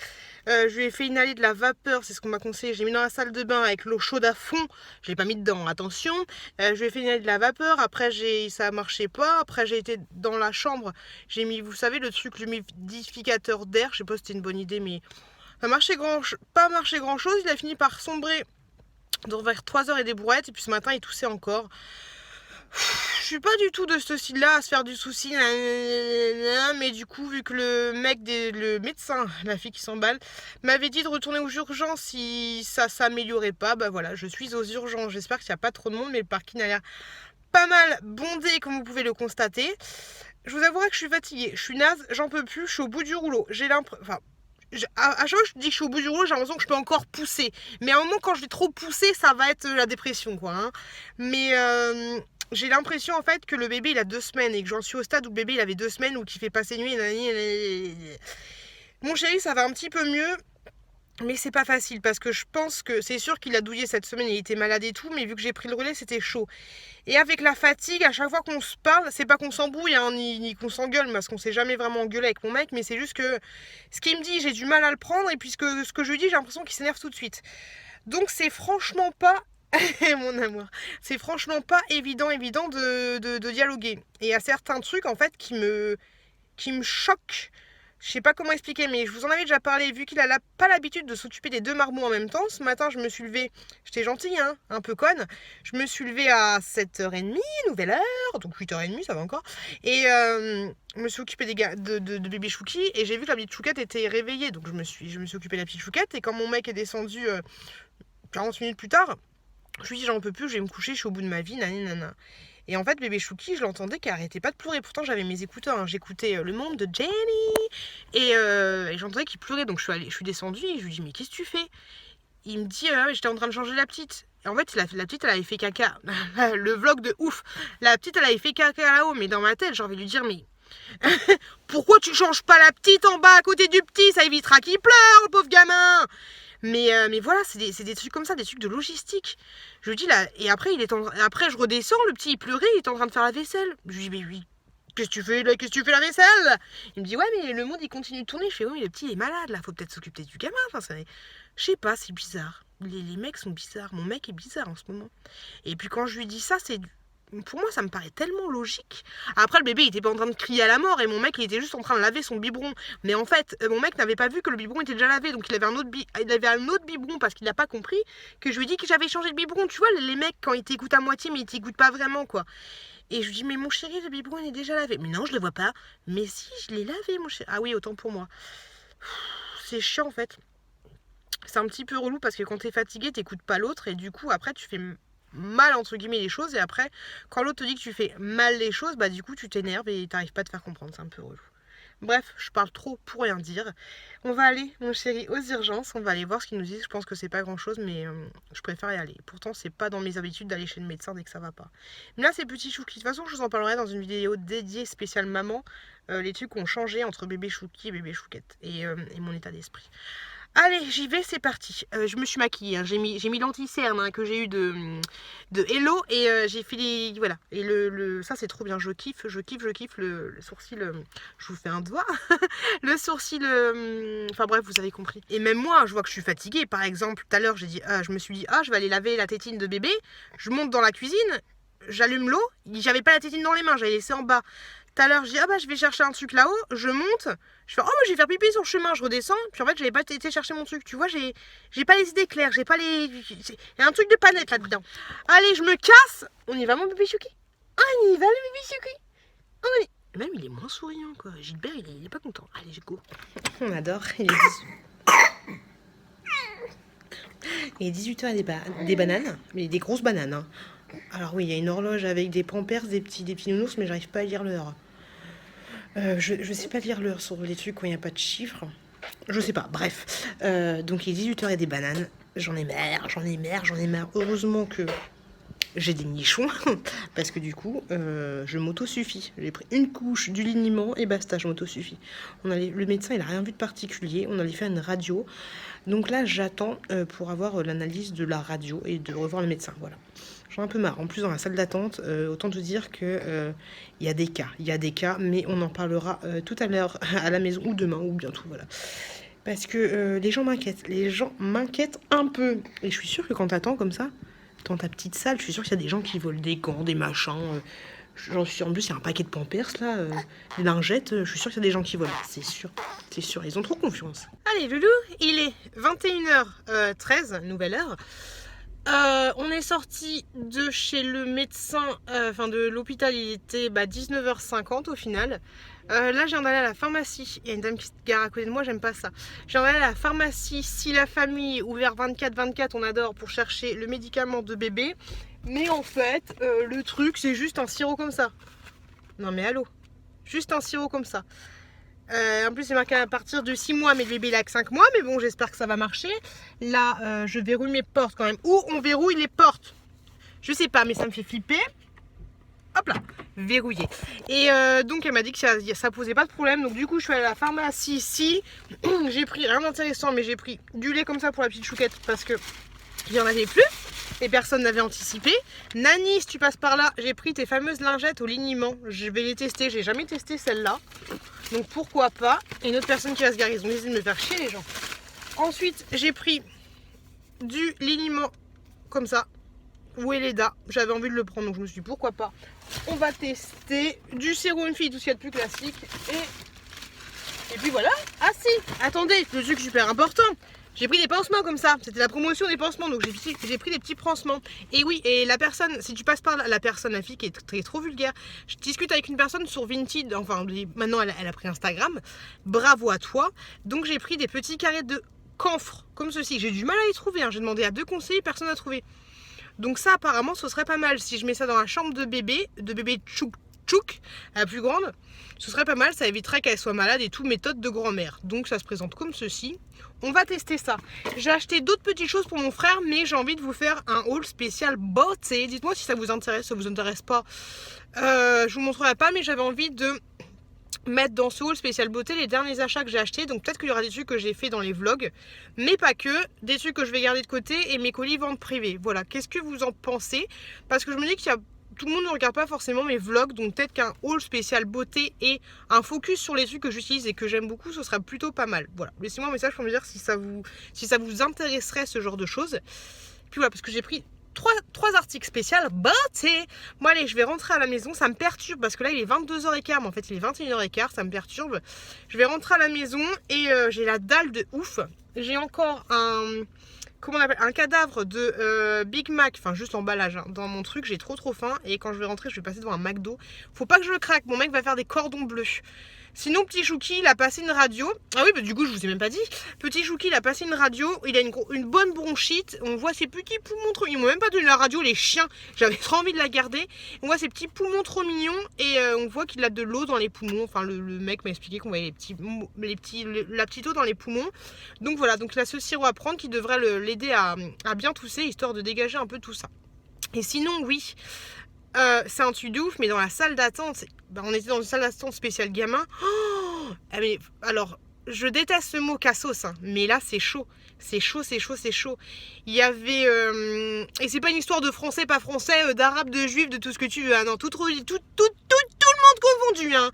Je lui ai fait inhaler de la vapeur, c'est ce qu'on m'a conseillé. J'ai mis dans la salle de bain avec l'eau chaude à fond. Je l'ai pas mis dedans, attention. Je lui ai fait inhaler de la vapeur. Après, ça marchait pas. Après, j'ai été dans la chambre. J'ai mis, vous savez, le truc, l'humidificateur d'air. Je sais pas si c'était une bonne idée, mais ça marchait pas marché grand chose. Il a fini par sombrer vers 3h et des brouettes. Et puis ce matin, il toussait encore. Je suis pas du tout de ce style-là à se faire du souci, mais du coup, vu que le médecin, la fille qui s'emballe, m'avait dit de retourner aux urgences si ça s'améliorait pas, bah voilà, je suis aux urgences. J'espère qu'il n'y a pas trop de monde, mais le parking a l'air pas mal bondé, comme vous pouvez le constater. Je vous avouerai que je suis fatiguée, je suis naze, j'en peux plus, je suis au bout du rouleau. J'ai l'impression, à chaque fois que je dis que je suis au bout du rouleau, j'ai l'impression que je peux encore pousser. Mais à un moment, quand je vais trop pousser, ça va être la dépression, quoi. Hein. Mais j'ai l'impression en fait que le bébé il a 2 semaines et que j'en suis au stade où le bébé il avait 2 semaines ou qu'il fait passer nuit. Mon chéri ça va un petit peu mieux. Mais c'est pas facile parce que je pense que c'est sûr qu'il a douillé cette semaine, il était malade et tout, mais vu que j'ai pris le relais, c'était chaud. Et avec la fatigue, à chaque fois qu'on se parle, c'est pas qu'on s'embrouille, hein, ni qu'on s'engueule, parce qu'on s'est jamais vraiment engueulé avec mon mec, mais c'est juste que ce qu'il me dit, j'ai du mal à le prendre, et puis ce que je lui dis, j'ai l'impression qu'il s'énerve tout de suite. Donc c'est franchement pas, mon amour, c'est franchement pas évident de dialoguer. Et il y a certains trucs, en fait, qui me choquent. Je sais pas comment expliquer, mais je vous en avais déjà parlé, vu qu'il a pas l'habitude de s'occuper des 2 marmots en même temps. Ce matin, je me suis levée, j'étais gentille, hein, un peu conne. Je me suis levée à 7h30, nouvelle heure, donc 8h30, ça va encore. Et je me suis occupée de bébé Chouki, et j'ai vu que la petite Chouquette était réveillée. Donc je me suis occupée de la petite Chouquette, et quand mon mec est descendu 40 minutes plus tard, je lui ai dit j'en peux plus, je vais me coucher, je suis au bout de ma vie, nanana. Et en fait, bébé Chouki, je l'entendais qui arrêtait pas de pleurer. Pourtant, j'avais mes écouteurs, hein. J'écoutais Le Monde de Jenny. Et j'entendais qu'il pleurait. Donc, je suis descendue et je lui dis, mais qu'est-ce que tu fais? Il me dit, j'étais en train de changer la petite. Et en fait, la petite, elle avait fait caca. Le vlog de ouf. La petite, elle avait fait caca là-haut. Mais dans ma tête, j'ai envie de lui dire, mais pourquoi tu changes pas la petite en bas à côté du petit? Ça évitera qu'il pleure, le pauvre gamin. Mais voilà, c'est des trucs comme ça, des trucs de logistique. Je lui dis là, et après, après je redescends, le petit il pleurait, il est en train de faire la vaisselle. Je lui dis, mais oui, qu'est-ce que tu fais là? Qu'est-ce que tu fais la vaisselle? Il me dit, ouais, mais le monde il continue de tourner. Je fais, oui, mais le petit il est malade là, faut peut-être s'occuper du gamin. Enfin, je sais pas, c'est bizarre. Les mecs sont bizarres. Mon mec est bizarre en ce moment. Et puis quand je lui dis ça, pour moi, ça me paraît tellement logique. Après, le bébé, il était pas en train de crier à la mort et mon mec, il était juste en train de laver son biberon. Mais en fait, mon mec n'avait pas vu que le biberon était déjà lavé. Donc, il avait un autre biberon parce qu'il n'a pas compris que je lui ai dit que j'avais changé de biberon. Tu vois, les mecs, quand ils t'écoutent à moitié, mais ils t'écoutent pas vraiment, quoi. Et je lui dis, mais mon chéri, le biberon, il est déjà lavé. Mais non, je le vois pas. Mais si, je l'ai lavé, mon chéri. Ah oui, autant pour moi. C'est chiant, en fait. C'est un petit peu relou parce que quand t'es fatigué, t'écoutes pas l'autre et du coup, après, tu fais mal entre guillemets les choses et après quand l'autre te dit que tu fais mal les choses, bah du coup tu t'énerves et t'arrives pas à te faire comprendre, c'est un peu relou. Bref, je parle trop pour rien dire. On va aller, mon chéri, aux urgences, on va aller voir ce qu'ils nous disent. Je pense que c'est pas grand chose, mais je préfère y aller. Pourtant, c'est pas dans mes habitudes d'aller chez le médecin dès que ça va pas. Mais là, c'est petit Chouki. De toute façon, je vous en parlerai dans une vidéo dédiée spéciale maman. Les trucs ont changé entre bébé Chouki et bébé Chouquette et mon état d'esprit. Allez, j'y vais, c'est parti. Je me suis maquillée, hein. J'ai mis l'anti-cerne hein, que j'ai eu de Hello et j'ai fait les... Voilà. Et ça c'est trop bien, je kiffe le sourcil... je vous fais un doigt. Le sourcil... enfin bref, vous avez compris. Et même moi, je vois que je suis fatiguée. Par exemple, tout à l'heure, je me suis dit, je vais aller laver la tétine de bébé. Je monte dans la cuisine, j'allume l'eau. J'avais pas la tétine dans les mains, j'avais laissé en bas. Tout à l'heure, je dis, je vais chercher un truc là-haut, je monte, je fais, moi je vais faire pipi sur le chemin, je redescends, puis en fait, j'avais pas été chercher mon truc, tu vois, j'ai pas les idées claires, j'ai pas les... Il y a un truc de panette là-dedans. Allez, je me casse, on y va mon bébé Chouki. On y va le bébé Chouki. Même il est moins souriant, quoi. Gilbert, il est pas content. Allez, j'ai go. On adore, il est 18h des bananes, mais des grosses bananes, hein. Alors oui, il y a une horloge avec des pampers, des petits nounours, mais j'arrive pas à lire l'heure. Je sais pas lire l'heure sur les trucs quand il n'y a pas de chiffres. Je sais pas, bref. Donc il est 18h et des bananes. J'en ai marre. Heureusement que j'ai des nichons, parce que du coup, je m'auto-suffis. J'ai pris une couche du liniment et basta, je m'auto-suffis. Le médecin, il a rien vu de particulier. On allait faire une radio. Donc là, j'attends pour avoir l'analyse de la radio et de revoir le médecin. Voilà. J'en ai un peu marre. En plus, dans la salle d'attente, autant te dire que il y a des cas, mais on en parlera tout à l'heure à la maison ou demain ou bientôt, voilà. Parce que les gens m'inquiètent un peu. Et je suis sûre que quand t'attends comme ça, dans ta petite salle, je suis sûre qu'il y a des gens qui volent des gants, des machins. J'en suis en plus, il y a un paquet de pampers là, des lingettes. Je suis sûre qu'il y a des gens qui volent. C'est sûr. Ils ont trop confiance. Allez, Loulou, il est 21h13, nouvelle heure. On est sorti de chez le médecin, de l'hôpital, il était 19h50 au final. Là, j'ai viens d'aller à la pharmacie. Il y a une dame qui se gare à côté de moi, j'aime pas ça. J'ai viens d'aller à la pharmacie, si la famille, ouvert 24/24, on adore, pour chercher le médicament de bébé. Mais en fait, le truc, c'est juste un sirop comme ça. Non mais allô, juste un sirop comme ça. En plus c'est marqué à partir de 6 mois, mais le bébé il a que 5 mois, mais bon j'espère que ça va marcher. Là je verrouille mes portes quand même, ou on verrouille les portes, je sais pas, mais ça me fait flipper. Hop là, verrouillé. Et donc elle m'a dit que ça posait pas de problème. Donc du coup je suis allée à la pharmacie ici. J'ai pris rien d'intéressant, mais j'ai pris du lait comme ça pour la petite chouquette parce que il n'y en avait plus et personne n'avait anticipé. Nani, si tu passes par là, j'ai pris tes fameuses lingettes au liniment. Je vais les tester, j'ai jamais testé celle-là. Donc pourquoi pas. Et une autre personne qui va se garer, ils ont essayé de me faire chier les gens. Ensuite j'ai pris du liniment comme ça. Weleda, j'avais envie de le prendre donc je me suis dit pourquoi pas. On va tester du sérum fille, tout ce qu'il y a de plus classique. Et puis voilà. Ah si, attendez, le truc super important. J'ai pris des pansements comme ça, c'était la promotion des pansements, donc j'ai pris des petits pansements. Et oui, et la personne, si tu passes par là, la fille qui est trop vulgaire, je discute avec une personne sur Vinted, enfin maintenant elle a pris Instagram, bravo à toi. Donc j'ai pris des petits carrés de camphre, comme ceci, j'ai du mal à les trouver, hein. J'ai demandé à 2 conseillers, personne n'a trouvé. Donc ça apparemment ce serait pas mal, si je mets ça dans la chambre de bébé Tchouk, la plus grande, ce serait pas mal, ça éviterait qu'elle soit malade et tout, méthode de grand-mère. Donc ça se présente comme ceci. On va tester ça. J'ai acheté d'autres petites choses pour mon frère, mais j'ai envie de vous faire un haul spécial beauté. Dites-moi si ça vous intéresse, ça vous intéresse pas. Je vous montrerai pas, mais j'avais envie de mettre dans ce haul spécial beauté les derniers achats que j'ai achetés. Donc peut-être qu'il y aura des trucs que j'ai fait dans les vlogs, mais pas que, des trucs que je vais garder de côté et mes colis vente privée. Voilà, qu'est-ce que vous en pensez? Parce que je me dis qu'il y a tout le monde ne regarde pas forcément mes vlogs, donc peut-être qu'un haul spécial beauté et un focus sur les trucs que j'utilise et que j'aime beaucoup, ce serait plutôt pas mal. Voilà, laissez-moi un message pour me dire si ça vous intéresserait ce genre de choses. Puis voilà, parce que j'ai pris trois articles spéciaux beauté. Bon allez, je vais rentrer à la maison, ça me perturbe parce que là il est 22h15, mais en fait il est 21h15, ça me perturbe. Je vais rentrer à la maison et j'ai la dalle de ouf. J'ai encore un cadavre de Big Mac, enfin juste l'emballage hein, dans mon truc, j'ai trop faim et quand je vais rentrer je vais passer devant un McDo. Faut pas que je le craque, mon mec va faire des cordons bleus. Sinon petit Chouki il a passé une radio. Ah oui bah du coup je vous ai même pas dit. Petit Chouki il a passé une radio, il a une bonne bronchite. On voit ses petits poumons trop. Ils m'ont même pas donné la radio les chiens. J'avais trop envie de la garder. On voit ses petits poumons trop mignons et on voit qu'il a de l'eau dans les poumons. Enfin le mec m'a expliqué qu'on voyait la petite eau dans les poumons. Donc voilà, donc il a ce sirop à prendre qui devrait l'aider à bien tousser histoire de dégager un peu tout ça. Et sinon oui. C'est un truc de ouf, mais dans la salle d'attente, on était dans une salle d'attente spéciale gamin. Oh, mais, alors, je déteste ce mot cassos, hein, mais là c'est chaud. C'est chaud. Il y avait. Et c'est pas une histoire de français, pas français, d'arabe, de juif, de tout ce que tu veux. Ah non, tout le monde confondu. Hein.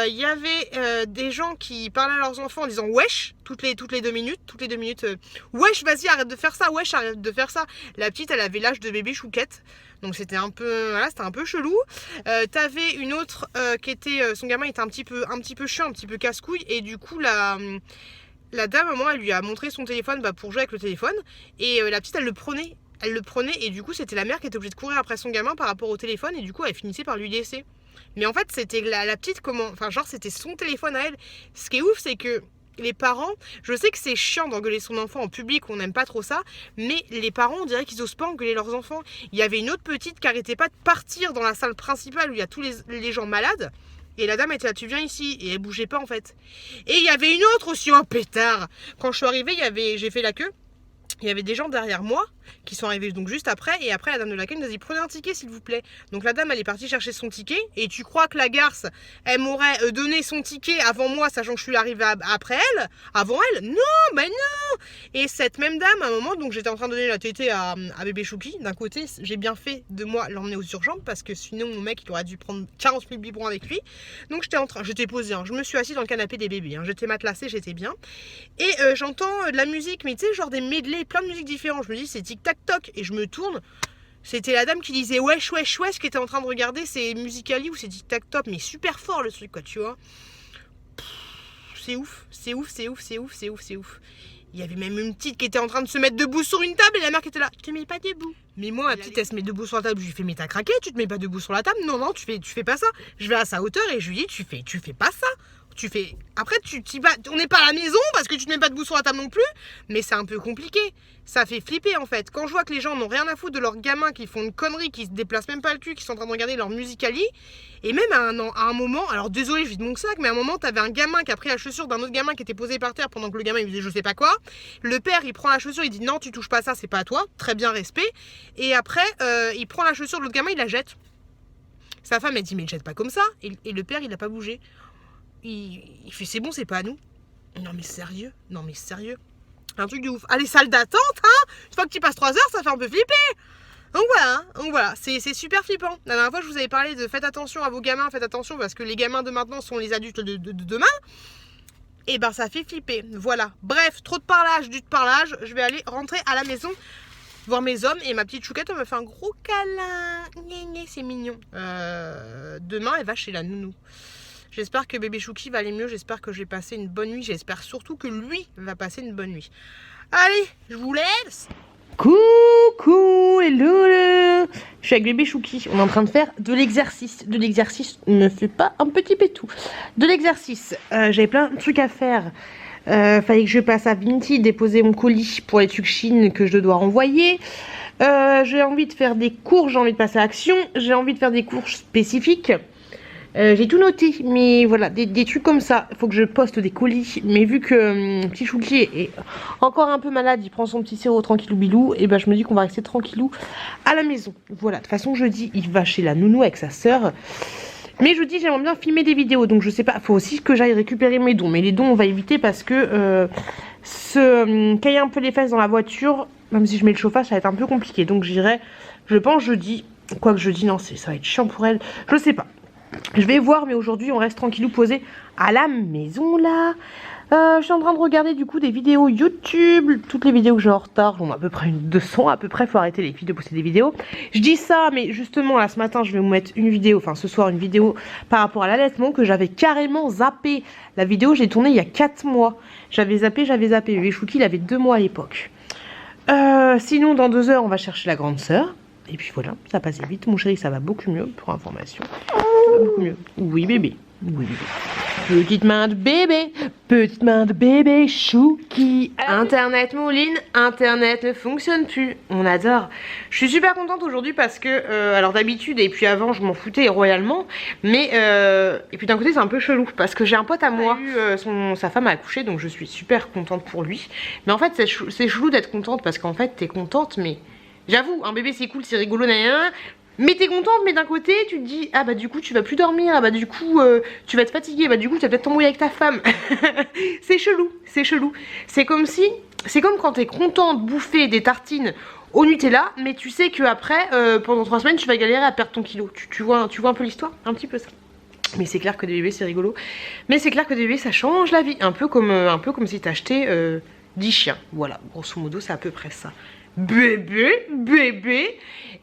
Il y avait des gens qui parlaient à leurs enfants en disant wesh toutes les 2 minutes. Wesh, vas-y, arrête de faire ça. Wesh, arrête de faire ça. La petite, elle avait l'âge de bébé chouquette. Donc c'était un peu, voilà, c'était un peu chelou. T'avais une autre qui était, son gamin était un petit peu chiant, un petit peu casse-couille. Et du coup, la dame, à un moment, elle lui a montré son téléphone pour jouer avec le téléphone. Et la petite, elle le prenait. Et du coup, c'était la mère qui était obligée de courir après son gamin par rapport au téléphone. Et du coup, elle finissait par lui laisser. Mais en fait, c'était la petite, c'était son téléphone à elle. Ce qui est ouf, c'est que les parents, je sais que c'est chiant d'engueuler son enfant en public, on n'aime pas trop ça, mais les parents, on dirait qu'ils osent pas engueuler leurs enfants. Il y avait une autre petite qui arrêtait pas de partir dans la salle principale où il y a tous les gens malades. Et la dame était là, tu viens ici. Et elle bougeait pas en fait. Et il y avait une autre aussi en pétard. Quand je suis arrivée, j'ai fait la queue. Il y avait des gens derrière moi qui sont arrivés donc juste après. Et après, la dame de l'accueil nous a dit prenez un ticket s'il vous plaît. Donc la dame, elle est partie chercher son ticket. Et tu crois que la garce, elle m'aurait donné son ticket avant moi, sachant que je suis arrivée après elle? Avant elle? Non, ben non. Et cette même dame, à un moment, donc j'étais en train de donner la tétée à bébé Chouki. D'un côté, j'ai bien fait de moi l'emmener aux urgences parce que sinon mon mec, il aurait dû prendre 40 000 biberons avec lui. Donc j'étais posée, hein, je me suis assise dans le canapé des bébés. Hein, j'étais matelassée, j'étais bien. Et j'entends de la musique, mais tu sais, genre des medley, plein de musiques différentes. Je me dis, c'est tic-tac-toc. Et je me tourne. C'était la dame qui disait wesh, qui était en train de regarder c'est Musical.ly ou c'est tic-tac-toc. Mais super fort le truc, quoi, tu vois. C'est ouf. Il y avait même une petite qui était en train de se mettre debout sur une table et la mère qui était là. Tu te mets pas debout. Mais moi, ma petite, elle se met debout sur la table. Je lui fais, mais t'as craqué, tu te mets pas debout sur la table. Non, tu fais pas ça. Je vais à sa hauteur et je lui dis, tu fais pas ça. Après, on n'est pas à la maison parce que tu te mets pas debout sur la table non plus, mais c'est un peu compliqué. Ça fait flipper en fait. Quand je vois que les gens n'ont rien à foutre de leurs gamins qui font une connerie, qui se déplacent même pas le cul, qui sont en train de regarder leur Musical.ly, et même à un moment, alors désolé, je vide mon sac, mais à un moment, t'avais un gamin qui a pris la chaussure d'un autre gamin qui était posé par terre pendant que le gamin il faisait je sais pas quoi. Le père, il prend la chaussure, il dit non, tu touches pas ça, c'est pas à toi. Très bien, respect. Et après, il prend la chaussure de l'autre gamin, il la jette. Sa femme elle dit mais le jette pas comme ça. Et le père il a pas bougé. Il fait c'est bon, c'est pas à nous. Non mais sérieux, un truc de ouf. Ah les salles d'attente, hein, une fois que tu passes 3 heures, ça fait un peu flipper. Donc voilà, c'est super flippant. La dernière fois je vous avais parlé de faites attention à vos gamins, faites attention parce que les gamins de maintenant sont les adultes de demain. Et ben ça fait flipper, voilà. Bref, trop de parlage, je vais aller rentrer à la maison, voir mes hommes et ma petite chouquette, elle me fait un gros câlin. C'est mignon. Demain elle va chez la nounou. J'espère que bébé Chouki va aller mieux, j'espère que je vais passer une bonne nuit, j'espère surtout que lui va passer une bonne nuit. Allez, je vous laisse. Coucou, hello. Je suis avec bébé Chouki, on est en train de faire de l'exercice. De l'exercice, ne me fais pas un petit pétou. De l'exercice, j'avais plein de trucs à faire. Fallait que je passe à Vinti, déposer mon colis pour les trucs Chine que je dois renvoyer. J'ai envie de faire des cours, j'ai envie de passer à Action, j'ai envie de faire des cours spécifiques. J'ai tout noté, mais voilà, des trucs comme ça. Il faut que je poste des colis. Mais vu que petit Chouki est encore un peu malade, il prend son petit sirop tranquillou bilou, et ben je me dis qu'on va rester tranquillou à la maison. Voilà, de toute façon jeudi, il va chez la nounou avec sa sœur. Mais jeudi, j'aimerais bien filmer des vidéos, donc je sais pas, faut aussi que j'aille récupérer mes dons. Mais les dons, on va éviter parce que cailler un peu les fesses dans la voiture, même si je mets le chauffage, ça va être un peu compliqué. Donc j'irai, je pense jeudi. Quoique jeudi, non, ça va être chiant pour elle. Je sais pas. Je vais voir, mais aujourd'hui on reste tranquillou posé à la maison là. Je suis en train de regarder du coup des vidéos YouTube. Toutes les vidéos que j'ai en retard, j'en ai à peu près une 200 à peu près. Faut arrêter les filles de poster des vidéos. Je dis ça, mais justement là ce matin je vais vous mettre une vidéo, enfin ce soir une vidéo par rapport à l'allaitement que j'avais carrément zappé. La vidéo j'ai tourné il y a 4 mois. J'avais zappé. Bébé Chouki il avait 2 mois à l'époque. Sinon dans 2 heures on va chercher la grande sœur. Et puis voilà, ça passe vite. Mon chéri, ça va beaucoup mieux, pour information. Ça va beaucoup mieux. Oui, bébé. Oui, bébé. Petite main de bébé Chouki. Internet mouline, Internet ne fonctionne plus. On adore. Je suis super contente aujourd'hui parce que, alors d'habitude, et puis avant, je m'en foutais royalement. Mais, et puis d'un côté, c'est un peu chelou parce que j'ai un pote à moi. Sa femme a accouché, donc je suis super contente pour lui. Mais en fait, c'est chelou d'être contente parce qu'en fait, t'es contente, mais... J'avoue, un bébé c'est cool, c'est rigolo, mais t'es contente, mais d'un côté tu te dis ah bah du coup tu vas plus dormir, ah bah du coup tu vas te fatiguer, bah du coup tu vas peut-être t'embrouiller avec ta femme. C'est chelou. C'est comme quand t'es content de bouffer des tartines au Nutella, mais tu sais que après pendant 3 semaines tu vas galérer à perdre ton kilo. Tu vois un peu l'histoire, un petit peu ça. Mais c'est clair que des bébés c'est rigolo. Mais c'est clair que des bébés ça change la vie, un peu comme si t'achetais 10 chiens. Voilà, grosso modo c'est à peu près ça. Bébé.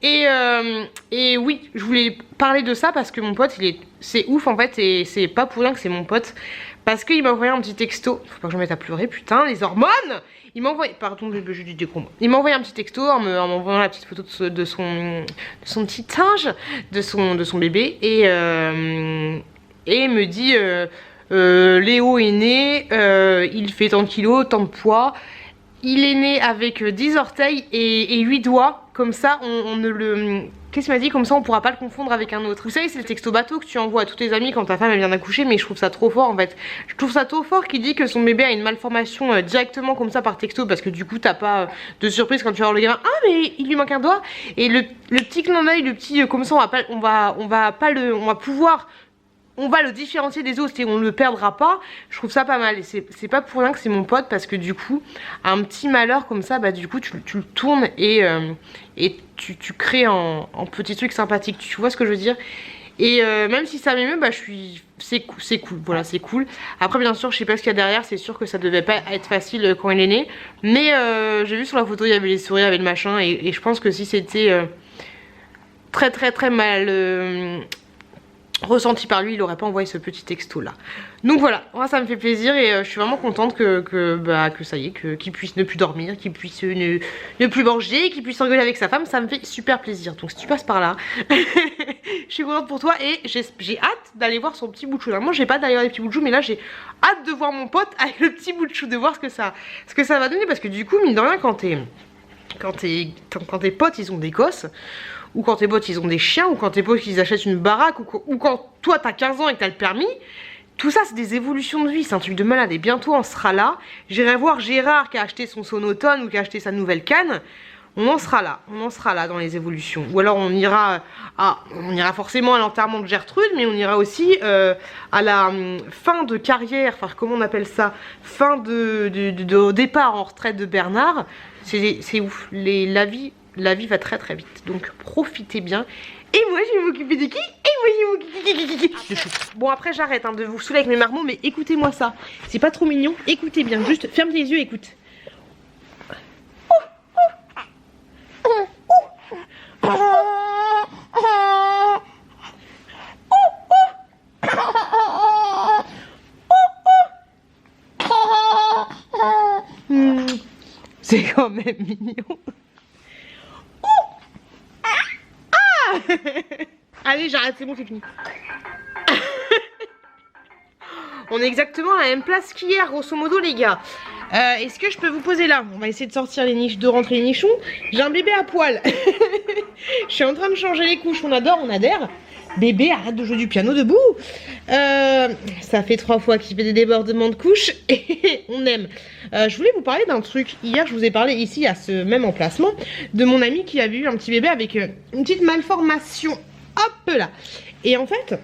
Et oui, je voulais parler de ça parce que mon pote, c'est ouf en fait, et c'est pas pour rien que c'est mon pote. Parce qu'il m'a envoyé un petit texto. Faut pas que je me mette à pleurer, putain, les hormones. Il m'a envoyé, pardon bébé, je dis des gros mots. Il m'a envoyé un petit texto en m'envoyant la petite photo de son petit singe, de son bébé. Et il me dit, Léo est né, il fait tant de kilos, tant de poids. Il est né avec 10 orteils et 8 doigts. Comme ça, on ne le... Qu'est-ce qu'il m'a dit? Comme ça, on pourra pas le confondre avec un autre. Vous savez, c'est le texto bateau que tu envoies à tous tes amis quand ta femme elle vient d'accoucher. Mais je trouve ça trop fort en fait. Je trouve ça trop fort qu'il dit que son bébé a une malformation directement comme ça par texto. Parce que du coup, t'as pas de surprise quand tu vas voir le gamin. Ah, mais il lui manque un doigt. Et le petit clin d'œil, le petit... comme ça, on va le différencier des autres et on ne le perdra pas. Je trouve ça pas mal. Et c'est pas pour rien que c'est mon pote parce que du coup, un petit malheur comme ça, bah du coup, tu le tournes et tu crées en petits trucs sympathiques. Tu vois ce que je veux dire? Et même si ça m'émeut, bah c'est cool. Voilà, c'est cool. Après, bien sûr, je sais pas ce qu'il y a derrière. C'est sûr que ça devait pas être facile quand il est né. Mais j'ai vu sur la photo, il y avait les souris, il y avait le machin. Et je pense que si c'était très mal... ressenti par lui, il aurait pas envoyé ce petit texto là. Donc voilà, moi ça me fait plaisir et je suis vraiment contente que ça y est, qu'il puisse ne plus dormir, qu'il puisse ne plus manger, qu'il puisse s'engueuler avec sa femme, ça me fait super plaisir. Donc si tu passes par là, je suis contente pour toi et j'ai hâte d'aller voir son petit bout de chou. Moi j'ai pas d'aller voir les petits bouts de chou, mais là j'ai hâte de voir mon pote avec le petit bout de chou, de voir ce que ça va donner, parce que du coup mine de rien quand tes potes ils ont des gosses, ou quand tes potes ils ont des chiens, ou quand tes potes ils achètent une baraque, ou quand toi t'as 15 ans et que t'as le permis, tout ça c'est des évolutions de vie, c'est un truc de malade. Et bientôt on sera là, j'irai voir Gérard qui a acheté son sonotone ou qui a acheté sa nouvelle canne. on en sera là dans les évolutions. Ou alors on ira forcément à l'enterrement de Gertrude, mais on ira aussi à la fin de carrière, enfin comment on appelle ça, fin de départ en retraite de Bernard. C'est ouf, la vie va très très vite, donc profitez bien. Et moi je vais m'occuper de qui? Et moi je vais m'occuper de chou. Bon après j'arrête de vous saouler avec mes marmots, mais écoutez-moi ça. C'est pas trop mignon, écoutez bien, juste ferme les yeux, écoute. C'est quand même mignon. Allez, j'arrête, c'est bon, c'est fini. On est exactement à la même place qu'hier, grosso modo, les gars. Est-ce que je peux vous poser là? On va essayer de sortir les niches, de rentrer les nichons. J'ai un bébé à poil. Je suis en train de changer les couches. On adhère. Bébé, arrête de jouer du piano debout. Ça fait 3 fois qu'il fait des débordements de couches et on aime. Je voulais vous parler d'un truc. Hier, je vous ai parlé ici, à ce même emplacement, de mon ami qui avait eu un petit bébé avec une petite malformation. Hop là. Et en fait,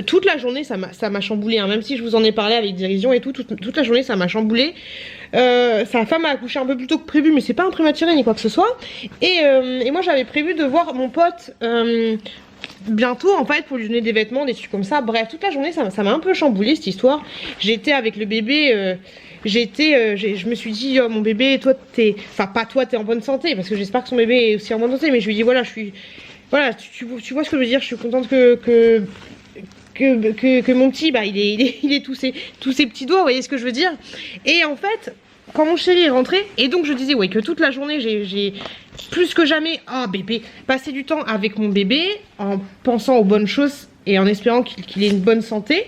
toute la journée, ça m'a chamboulé. Hein, même si je vous en ai parlé avec dérision et tout, toute la journée, ça m'a chamboulé. Sa femme a accouché un peu plus tôt que prévu, mais c'est pas un prématuré ni quoi que ce soit. Et moi, j'avais prévu de voir mon pote bientôt en fait pour lui donner des vêtements, des trucs comme ça. Bref, toute la journée, ça m'a un peu chamboulé cette histoire. J'étais avec le bébé. Je me suis dit, oh, mon bébé, toi, enfin, pas toi, t'es en bonne santé, parce que j'espère que son bébé est aussi en bonne santé, mais je lui dis, voilà, voilà, tu vois ce que je veux dire, je suis contente que mon petit, bah, il est tous ses petits doigts, vous voyez ce que je veux dire. Et en fait, quand mon chéri est rentré, et donc je disais, ouais, que toute la journée, j'ai plus que jamais, bébé, passé du temps avec mon bébé, en pensant aux bonnes choses, et en espérant qu'il ait une bonne santé.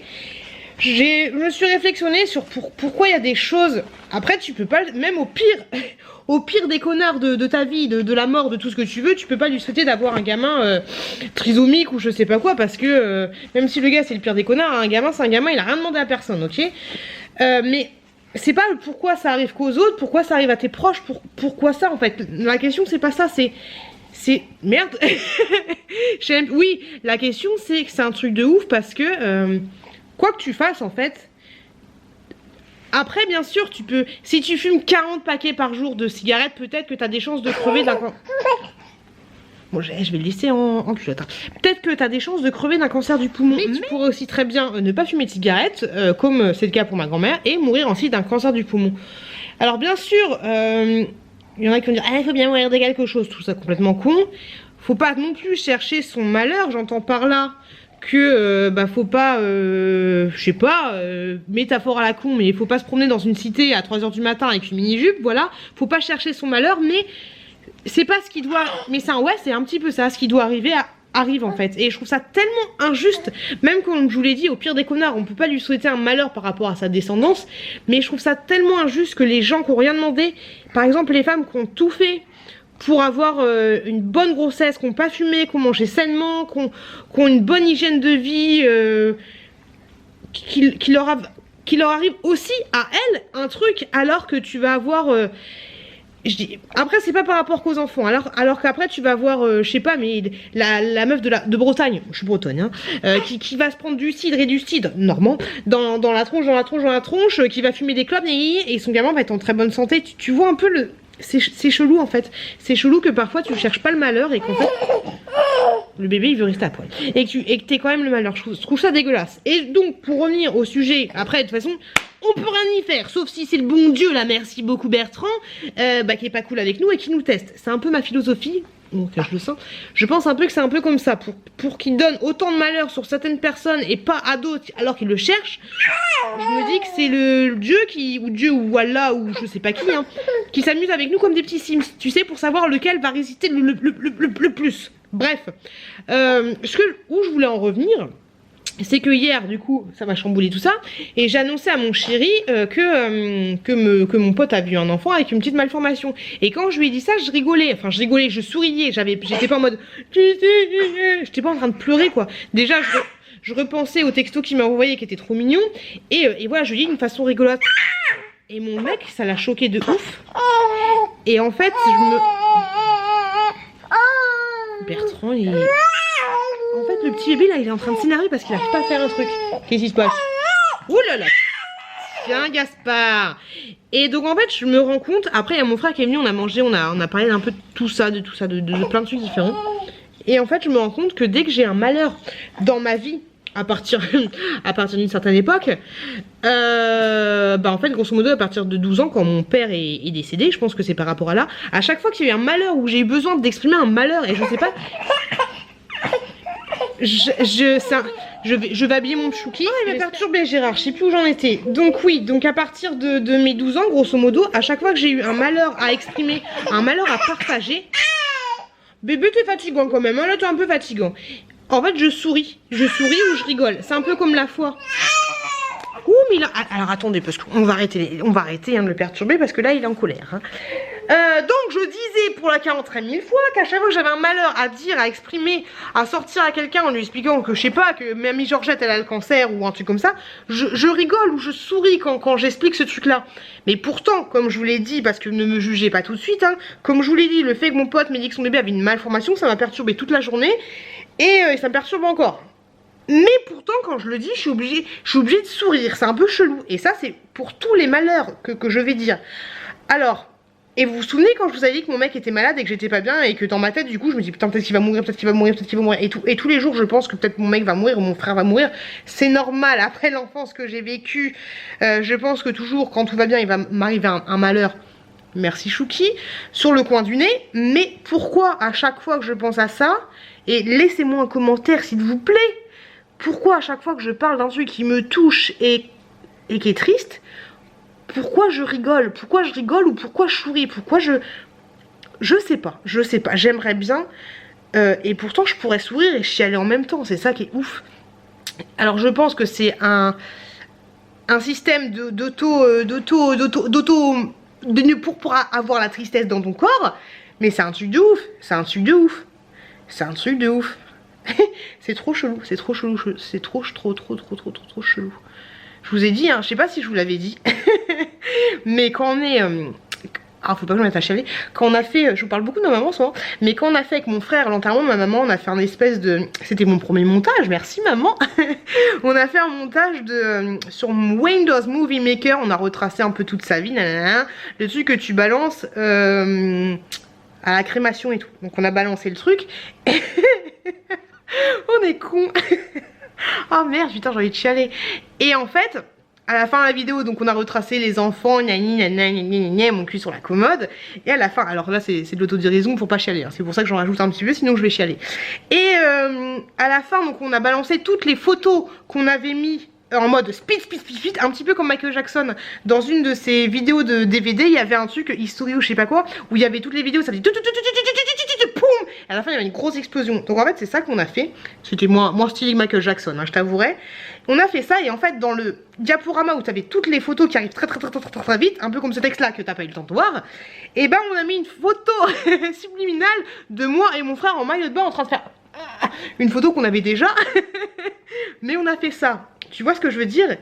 Je me suis réflexionné sur pourquoi il y a des choses. Après, tu peux pas, même au pire des connards de ta vie, de la mort, de tout ce que tu veux, tu peux pas lui souhaiter d'avoir un gamin trisomique ou je sais pas quoi, parce que même si le gars c'est le pire des connards, un gamin c'est un gamin, il a rien demandé à personne, ok. Mais c'est pas pourquoi ça arrive qu'aux autres, pourquoi ça arrive à tes proches, pourquoi ça en fait. La question c'est pas ça, c'est merde. Oui, la question c'est que c'est un truc de ouf parce que quoi que tu fasses en fait. Après bien sûr tu peux. Si tu fumes 40 paquets par jour de cigarettes, peut-être que tu as des chances de crever d'un cancer. Bon je vais le laisser en culotte. Peut-être que tu as des chances de crever d'un cancer du poumon. Mais tu pourrais aussi très bien ne pas fumer de cigarettes, comme c'est le cas pour ma grand-mère, et mourir ensuite d'un cancer du poumon. Alors bien sûr, il y en a qui vont dire il faut bien mourir de quelque chose, tout ça complètement con. Faut pas non plus chercher son malheur, j'entends par là que faut pas, je sais pas, métaphore à la con, mais il faut pas se promener dans une cité à 3 h du matin avec une mini-jupe, voilà. Faut pas chercher son malheur, mais c'est pas ce qui doit, mais c'est un petit peu ça, ce qui doit arriver arrive en fait. Et je trouve ça tellement injuste, même comme je vous l'ai dit, au pire des connards, on peut pas lui souhaiter un malheur par rapport à sa descendance, mais je trouve ça tellement injuste que les gens qui ont rien demandé, par exemple les femmes qui ont tout fait pour avoir une bonne grossesse, qui n'ont pas fumé, qui ont mangé sainement, qui ont une bonne hygiène de vie, qui leur arrive aussi à elles un truc, alors que tu vas avoir... je dis, après c'est pas par rapport qu'aux enfants, alors qu'après tu vas avoir, je sais pas, mais la meuf de Bretagne, je suis bretonne, hein, qui va se prendre du cidre et du cidre, normand, dans la tronche, qui va fumer des clopes et son gamin va être en très bonne santé. Tu vois un peu le... C'est chelou en fait, c'est chelou que parfois tu cherches pas le malheur et qu'en fait le bébé il veut rester à poil et que t'es quand même le malheur. Je trouve ça dégueulasse. Et donc pour revenir au sujet, après de toute façon on peut rien y faire sauf si c'est le bon Dieu là, merci beaucoup Bertrand, qui est pas cool avec nous et qui nous teste. C'est un peu ma philosophie. Donc je le sens. Je pense un peu que c'est un peu comme ça, pour qu'il donne autant de malheur sur certaines personnes et pas à d'autres alors qu'il le cherche. Je me dis que c'est le Dieu ou Allah ou je sais pas qui, hein, qui s'amuse avec nous comme des petits Sims, tu sais, pour savoir lequel va résister le plus. Bref, où je voulais en revenir, c'est que hier, du coup, ça m'a chamboulé tout ça, et j'ai annoncé à mon chéri que mon pote a vu un enfant avec une petite malformation. Et quand je lui ai dit ça, je rigolais, je souriais, j'étais pas en mode... J'étais pas en train de pleurer, quoi. Déjà, je repensais au texto qu'il m'a envoyé, qui était trop mignon, et voilà, je lui dis d'une façon rigolote. Et mon mec, ça l'a choqué de ouf. Et en fait, Bertrand, il... En fait, le petit bébé, là, il est en train de s'énerver parce qu'il n'arrive pas à faire un truc. Qu'est-ce qui se passe? Ouh là là. Tiens, Gaspard. Et donc, en fait, je me rends compte... Après, il y a mon frère qui est venu, on a mangé, on a parlé un peu de tout ça, de plein de trucs différents. Et en fait, je me rends compte que dès que j'ai un malheur dans ma vie, à partir d'une certaine époque, en fait, grosso modo, à partir de 12 ans, quand mon père est décédé, je pense que c'est par rapport à là, à chaque fois qu'il y a eu un malheur, où j'ai eu besoin d'exprimer un malheur, et je sais pas... Je vais habiller mon chouki. Oh, il m'a perturbé Gérard, je sais plus où j'en étais. Donc oui, donc à partir de mes 12 ans, grosso modo, à chaque fois que j'ai eu un malheur à exprimer, un malheur à partager... Bébé, t'es fatigant quand même, hein, là t'es un peu fatigant. En fait, je souris ou je rigole. C'est un peu comme la foi. Ouh, mais là... Alors attendez, parce qu'on va arrêter de le perturber, parce que là, il est en colère. Hein. Donc, je disais pour la 40e fois qu'à chaque fois que j'avais un malheur à dire, à exprimer, à sortir à quelqu'un en lui expliquant que, je sais pas, que mamie Georgette, elle a le cancer ou un truc comme ça, je rigole ou je souris quand j'explique ce truc-là. Mais pourtant, comme je vous l'ai dit, parce que ne me jugez pas tout de suite, hein, comme je vous l'ai dit, le fait que mon pote m'ait dit que son bébé avait une malformation, ça m'a perturbé toute la journée et ça me perturbe encore. Mais pourtant, quand je le dis, je suis obligée de sourire. C'est un peu chelou. Et ça, c'est pour tous les malheurs que je vais dire. Alors, et vous vous souvenez quand je vous avais dit que mon mec était malade et que j'étais pas bien et que dans ma tête, du coup, je me dis putain, peut-être qu'il va mourir, peut-être qu'il va mourir, peut-être qu'il va mourir. Et tous les jours, je pense que peut-être mon mec va mourir ou mon frère va mourir. C'est normal. Après l'enfance que j'ai vécue, je pense que toujours, quand tout va bien, il va m'arriver un malheur. Merci Chouki, sur le coin du nez. Mais pourquoi à chaque fois que je pense à ça, et laissez-moi un commentaire s'il vous plaît, pourquoi à chaque fois que je parle d'un truc qui me touche et qui est triste, pourquoi je rigole ou pourquoi je souris, pourquoi je sais pas, j'aimerais bien, et pourtant je pourrais sourire et chialer en même temps, c'est ça qui est ouf. Alors je pense que c'est un système pour avoir la tristesse dans ton corps, mais c'est un truc de ouf, c'est trop chelou, c'est trop chelou, c'est trop chelou. Je vous ai dit, hein, je sais pas si je vous l'avais dit, mais quand on est... Ah, faut pas que je me mette à chialer. Quand on a fait, je vous parle beaucoup de ma maman souvent, mais quand on a fait avec mon frère l'enterrement de ma maman, on a fait un espèce de... C'était mon premier montage, merci maman. On a fait un montage sur Windows Movie Maker, on a retracé un peu toute sa vie, nanana, le truc que tu balances à la crémation et tout. Donc on a balancé le truc. On est con. Oh merde, putain, j'ai envie de chialer. Et en fait, à la fin de la vidéo, donc on a retracé les enfants, mon cul sur la commode. Et à la fin, alors là c'est de l'autodérision pour pas chialer, hein. C'est pour ça que j'en rajoute un petit peu, sinon je vais chialer. Et à la fin, donc on a balancé toutes les photos qu'on avait mis en mode speed, un petit peu comme Michael Jackson. Dans une de ses vidéos de DVD, il y avait un truc, History ou je sais pas quoi, où il y avait toutes les vidéos, ça faisait poum, et à la fin il y avait une grosse explosion. Donc en fait c'est ça qu'on a fait. C'était moins stylé que Michael Jackson, hein, je t'avouerai. On a fait ça et en fait dans le diaporama où tu avais toutes les photos qui arrivent très vite, un peu comme ce texte là que t'as pas eu le temps de voir, et ben on a mis une photo subliminale de moi et mon frère en maillot de bain en train de faire une photo qu'on avait déjà. Mais on a fait ça. Tu vois ce que je veux dire?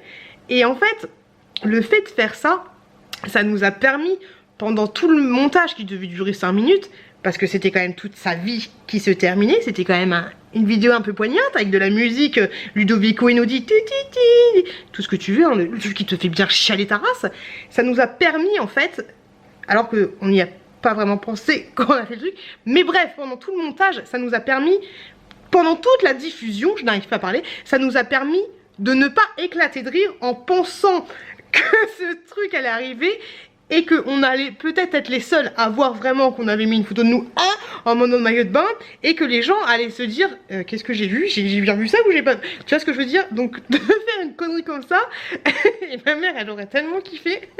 Et en fait, le fait de faire ça, ça nous a permis, pendant tout le montage qui devait durer 5 minutes, parce que c'était quand même toute sa vie qui se terminait, c'était quand même une vidéo un peu poignante, avec de la musique, Ludovico Einaudi, tout ce que tu veux, hein, le truc qui te fait bien chialer ta race. Ça nous a permis, en fait, alors qu'on n'y a pas vraiment pensé quand on a fait le truc, mais bref, pendant tout le montage, ça nous a permis, pendant toute la diffusion, je n'arrive pas à parler, ça nous a permis de ne pas éclater de rire en pensant que ce truc allait arriver et qu'on allait peut-être être les seuls à voir vraiment qu'on avait mis une photo de nous en mode maillot de bain et que les gens allaient se dire qu'est-ce que j'ai vu, j'ai bien vu ça ou j'ai pas... Tu vois ce que je veux dire? Donc de faire une connerie comme ça, et ma mère elle aurait tellement kiffé.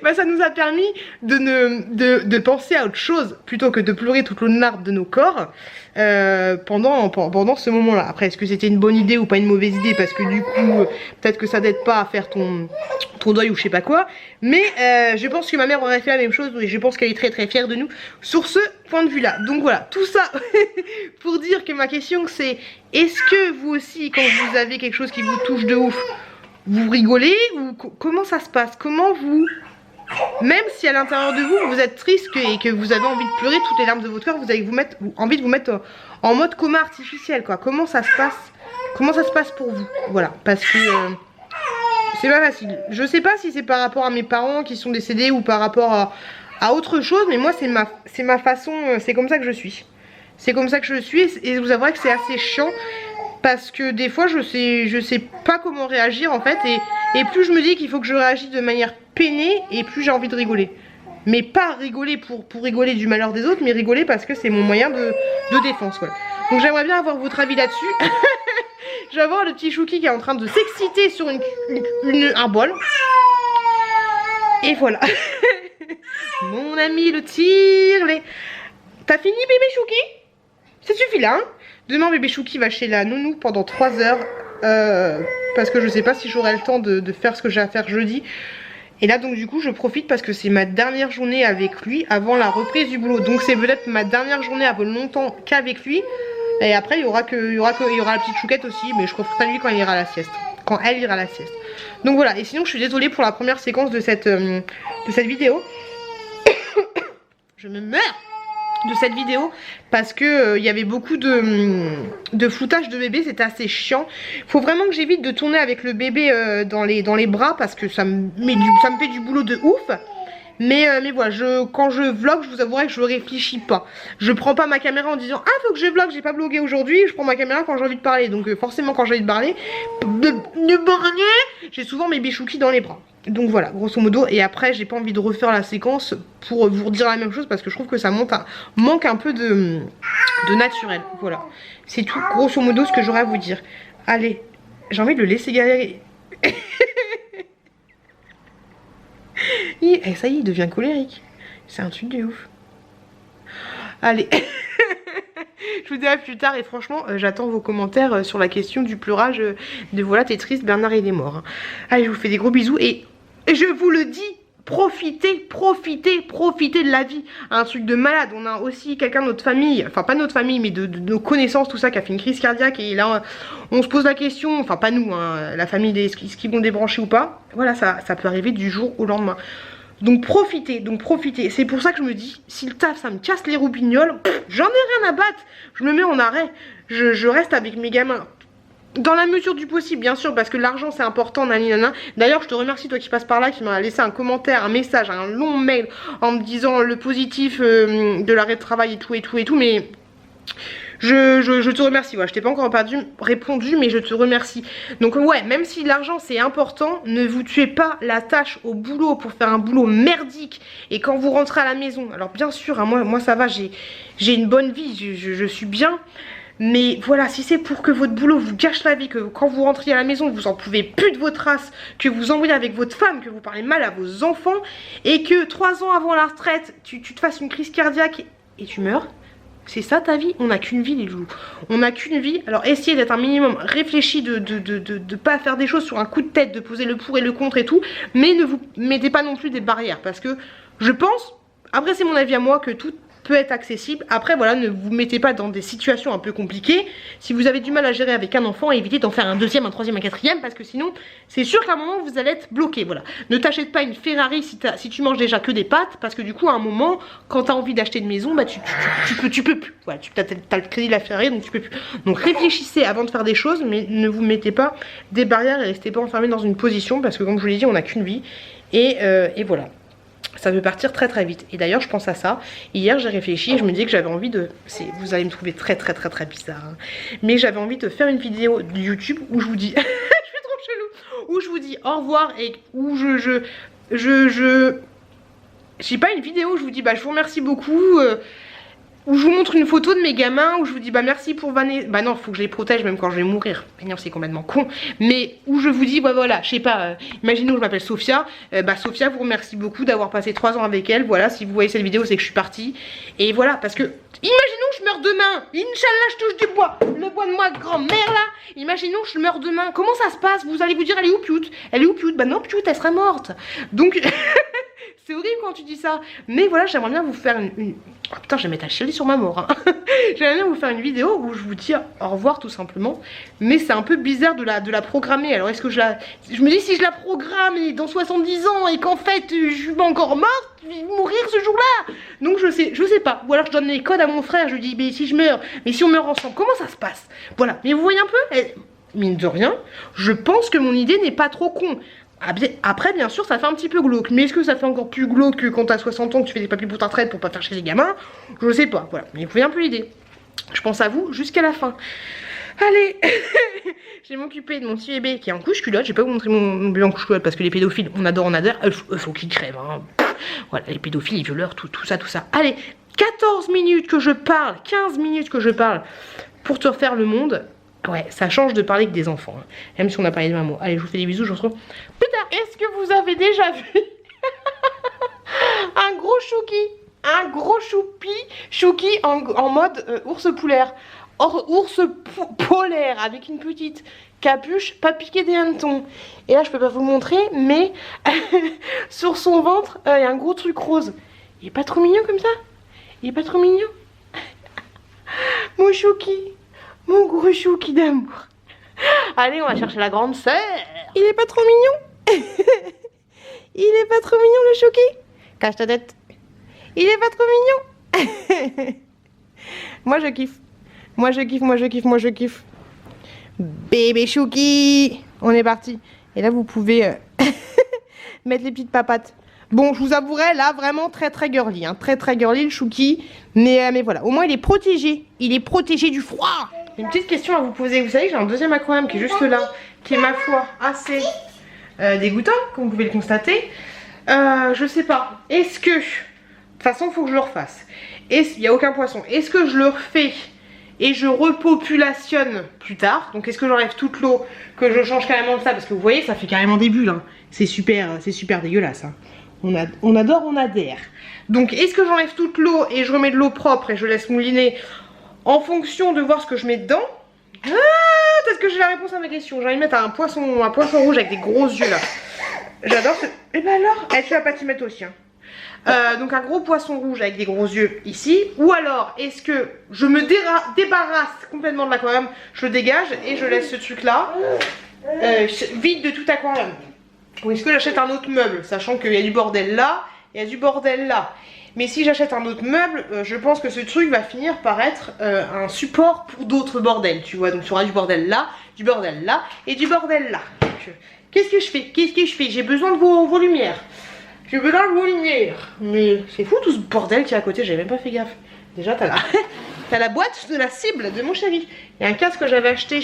Bah, ça nous a permis de penser à autre chose plutôt que de pleurer toute l'eau de larmes de nos corps pendant ce moment là. Après est-ce que c'était une bonne idée ou pas une mauvaise idée, parce que du coup peut-être que ça t'aide pas à faire ton deuil ou je sais pas quoi, mais je pense que ma mère aurait fait la même chose et je pense qu'elle est très fière de nous sur ce point de vue là. Donc voilà, tout ça pour dire que ma question c'est, est-ce que vous aussi quand vous avez quelque chose qui vous touche de ouf, vous rigolez ou comment ça se passe? Comment vous Même si à l'intérieur de vous, vous êtes triste et que vous avez envie de pleurer toutes les larmes de votre cœur, vous avez envie de vous mettre en mode coma artificiel, quoi. Comment ça se passe? Comment ça se passe pour vous? Voilà, parce que c'est pas facile. Je sais pas si c'est par rapport à mes parents qui sont décédés ou par rapport à autre chose, mais moi c'est ma façon, c'est comme ça que je suis. C'est comme ça que je suis et vous avouerez que c'est assez chiant parce que des fois je sais pas comment réagir en fait et plus je me dis qu'il faut que je réagisse de manière peinée et plus j'ai envie de rigoler. Mais pas rigoler pour rigoler du malheur des autres, mais rigoler parce que c'est mon moyen de défense. Voilà. Donc j'aimerais bien avoir votre avis là-dessus. Je vais voir le petit Chouki qui est en train de s'exciter sur un bol. Et voilà. Mon ami le tire-les. T'as fini bébé Chouki? Ça suffit là, hein? Demain bébé Chouki va chez la nounou pendant 3 heures. Parce que je sais pas si j'aurai le temps de faire ce que j'ai à faire jeudi. Et là donc du coup je profite parce que c'est ma dernière journée avec lui avant la reprise du boulot. Donc c'est peut-être ma dernière journée avant longtemps qu'avec lui. Et après il y aura la petite chouquette aussi. Mais je profiterai de lui quand il ira à la sieste. Quand elle ira à la sieste. Donc voilà, et sinon je suis désolée pour la première séquence de cette vidéo. Je me meurs de cette vidéo parce que il y avait beaucoup de floutage de bébé, c'était assez chiant. Faut vraiment que j'évite de tourner avec le bébé dans les bras parce que ça me fait du boulot de ouf. Mais voilà, quand je vlog, je vous avouerai que je réfléchis pas. Je prends pas ma caméra en disant ah faut que je vlog, j'ai pas vlogué aujourd'hui. Je prends ma caméra quand j'ai envie de parler. Donc forcément quand j'ai envie de parler, j'ai souvent mes bichouki dans les bras. Donc voilà, grosso modo. Et après j'ai pas envie de refaire la séquence pour vous redire la même chose parce que je trouve que ça manque un peu de naturel. Voilà, c'est tout grosso modo ce que j'aurais à vous dire. Allez, j'ai envie de le laisser galérer. Et ça y est, il devient colérique. C'est un truc de ouf. Allez. Je vous dis à plus tard et franchement j'attends vos commentaires sur la question du pleurage de voilà t'es triste, Bernard il est mort, hein. Allez, je vous fais des gros bisous et je vous le dis, profitez de la vie. Un truc de malade. On a aussi quelqu'un de notre famille, enfin pas notre famille mais de nos connaissances, tout ça, qui a fait une crise cardiaque et là on se pose la question, enfin pas nous, hein, la famille est-ce qu'ils vont débrancher ou pas. Voilà, ça peut arriver du jour au lendemain. Donc profitez. C'est pour ça que je me dis, si le taf ça me casse les roupignoles, j'en ai rien à battre. Je me mets en arrêt. Je reste avec mes gamins. Dans la mesure du possible, bien sûr, parce que l'argent c'est important, naninana. D'ailleurs, je te remercie, toi qui passes par là, qui m'a laissé un commentaire, un message, un long mail en me disant le positif de l'arrêt de travail et tout, mais je te remercie. Ouais, je t'ai pas encore répondu, mais je te remercie. Donc ouais, même si l'argent c'est important, ne vous tuez pas la tâche au boulot pour faire un boulot merdique. Et quand vous rentrez à la maison, alors bien sûr, hein, moi ça va, j'ai une bonne vie, je suis bien. Mais voilà, si c'est pour que votre boulot vous gâche la vie, que quand vous rentriez à la maison, vous en pouvez plus de votre race, que vous embrouillez avec votre femme, que vous parlez mal à vos enfants, et que 3 ans avant la retraite, tu te fasses une crise cardiaque et tu meurs, c'est ça ta vie? On n'a qu'une vie les loups. On n'a qu'une vie, alors essayez d'être un minimum réfléchi, de pas faire des choses sur un coup de tête, de poser le pour et le contre et tout, mais ne vous mettez pas non plus des barrières, parce que je pense, après c'est mon avis à moi, que tout peut être accessible. Après voilà, ne vous mettez pas dans des situations un peu compliquées. Si vous avez du mal à gérer avec un enfant, évitez d'en faire un deuxième, un troisième, un quatrième, parce que sinon c'est sûr qu'à un moment vous allez être bloqué. Voilà, ne t'achète pas une Ferrari si tu manges déjà que des pâtes, parce que du coup à un moment quand tu as envie d'acheter une maison, bah tu peux plus. Voilà, tu as le crédit de la Ferrari, donc tu peux plus. Donc réfléchissez avant de faire des choses, mais ne vous mettez pas des barrières et restez pas enfermé dans une position, parce que comme je vous l'ai dit, on n'a qu'une vie et voilà. Ça peut partir très très vite. Et d'ailleurs je pense à ça. Hier j'ai réfléchi et je me disais que j'avais envie de... Vous allez me trouver très bizarre, hein. Mais j'avais envie de faire une vidéo de YouTube où je vous dis... je suis trop chelou. Où je vous dis au revoir et où je sais pas, une vidéo où je vous dis bah je vous remercie beaucoup, où je vous montre une photo de mes gamins, où je vous dis bah merci pour Vanessa. Bah non, faut que je les protège même quand je vais mourir. Bah non, c'est complètement con. Mais où je vous dis bah voilà, je sais pas, imaginons que je m'appelle Sophia, bah Sophia vous remercie beaucoup d'avoir passé 3 ans avec elle. Voilà, si vous voyez cette vidéo c'est que je suis partie. Et voilà, parce que imaginons que je meurs demain. Inch'Allah, je touche du bois. Le bois de ma grand-mère là. Imaginons que je meurs demain. Comment ça se passe? Vous allez vous dire elle est où Pioute? Elle est où Pioute? Bah non, Pioute elle serait morte. Donc C'est horrible quand tu dis ça. Mais voilà, j'aimerais bien vous faire Oh, putain, je vais mettre un chéri sur ma mort. Hein. J'aimerais bien vous faire une vidéo où je vous dis au revoir tout simplement. Mais c'est un peu bizarre de la programmer. Alors est-ce que je me dis si je la programme et dans 70 ans et qu'en fait je suis pas encore morte, je vais mourir ce jour-là. Donc je sais pas. Ou alors je donne les codes à mon frère. Je lui dis, mais si je meurs, mais si on meurt ensemble, comment ça se passe? Voilà. Mais vous voyez un peu, mine de rien, je pense que mon idée n'est pas trop con. Après, bien sûr, ça fait un petit peu glauque. Mais est-ce que ça fait encore plus glauque que quand t'as 60 ans que tu fais des papiers pour ta retraite pour pas faire chez les gamins? Je sais pas, voilà. Mais vous voyez un peu l'idée. Je pense à vous jusqu'à la fin. Allez, je vais m'occuper de mon petit bébé qui est en couche culotte. Je vais pas vous montrer mon bébé en couche culotte parce que les pédophiles, on adore. Faut qu'ils crèvent. Hein. Voilà, les pédophiles, les violeurs, tout ça. Allez, 14 minutes que je parle, 15 minutes que je parle pour te refaire le monde. Ouais, ça change de parler que des enfants, hein. Même si on a parlé de maman. Allez, je vous fais des bisous, je vous retrouve plus tard. Est-ce que vous avez déjà vu un gros chouki? Un gros chouki en mode ours polaire. Ours polaire avec une petite capuche, pas piqué des hannetons. Et là, je peux pas vous le montrer, mais sur son ventre, il y a un gros truc rose. Il est pas trop mignon comme ça? Il est pas trop mignon? Mon chouki. Mon gros chouki d'amour. Allez, on va chercher la grande sœur. Il est pas trop mignon. Il est pas trop mignon le chouki. Cache ta tête. Il est pas trop mignon. Moi je kiffe. Moi je kiffe. Bébé chouki. On est parti. Et là vous pouvez mettre les petites papates. Bon, je vous avouerai, là, vraiment très girly, hein. Très girly le chouki. Mais voilà, au moins il est protégé. Il est protégé du froid. Une petite question à vous poser. Vous savez que j'ai un deuxième aquarium qui est juste là, qui est ma foi assez dégoûtant, comme vous pouvez le constater. Je sais pas. Est-ce que... De toute façon, il faut que je le refasse. Il n'y a aucun poisson. Est-ce que je le refais et je repopulationne plus tard? Donc est-ce que j'enlève toute l'eau, que je change carrément de ça? Parce que vous voyez, ça fait carrément des bulles. Hein. C'est super dégueulasse. Hein. On adore, on adhère. Donc est-ce que j'enlève toute l'eau et je remets de l'eau propre et je laisse mouliner en fonction de voir ce que je mets dedans? Ah, peut-être que j'ai la réponse à ma question. J'ai envie de mettre un poisson rouge avec des gros yeux là. J'adore ce... Et ben alors, tu vas pas t'y mettre aussi. Hein. Donc un gros poisson rouge avec des gros yeux ici. Ou alors, est-ce que je me débarrasse complètement de l'aquarium, je le dégage et je laisse ce truc là vide de tout aquarium? Ou est-ce que j'achète un autre meuble, sachant qu'il y a du bordel là, il y a du bordel là. Mais si j'achète un autre meuble, je pense que ce truc va finir par être un support pour d'autres bordels, tu vois. Donc il y aura du bordel là et du bordel là. Qu'est-ce que je fais? J'ai besoin de vos lumières. J'ai besoin de vos lumières. Mais c'est fou tout ce bordel qui est à côté, j'avais même pas fait gaffe. Déjà t'as la boîte de la cible de mon chéri. Il y a un casque que j'avais acheté.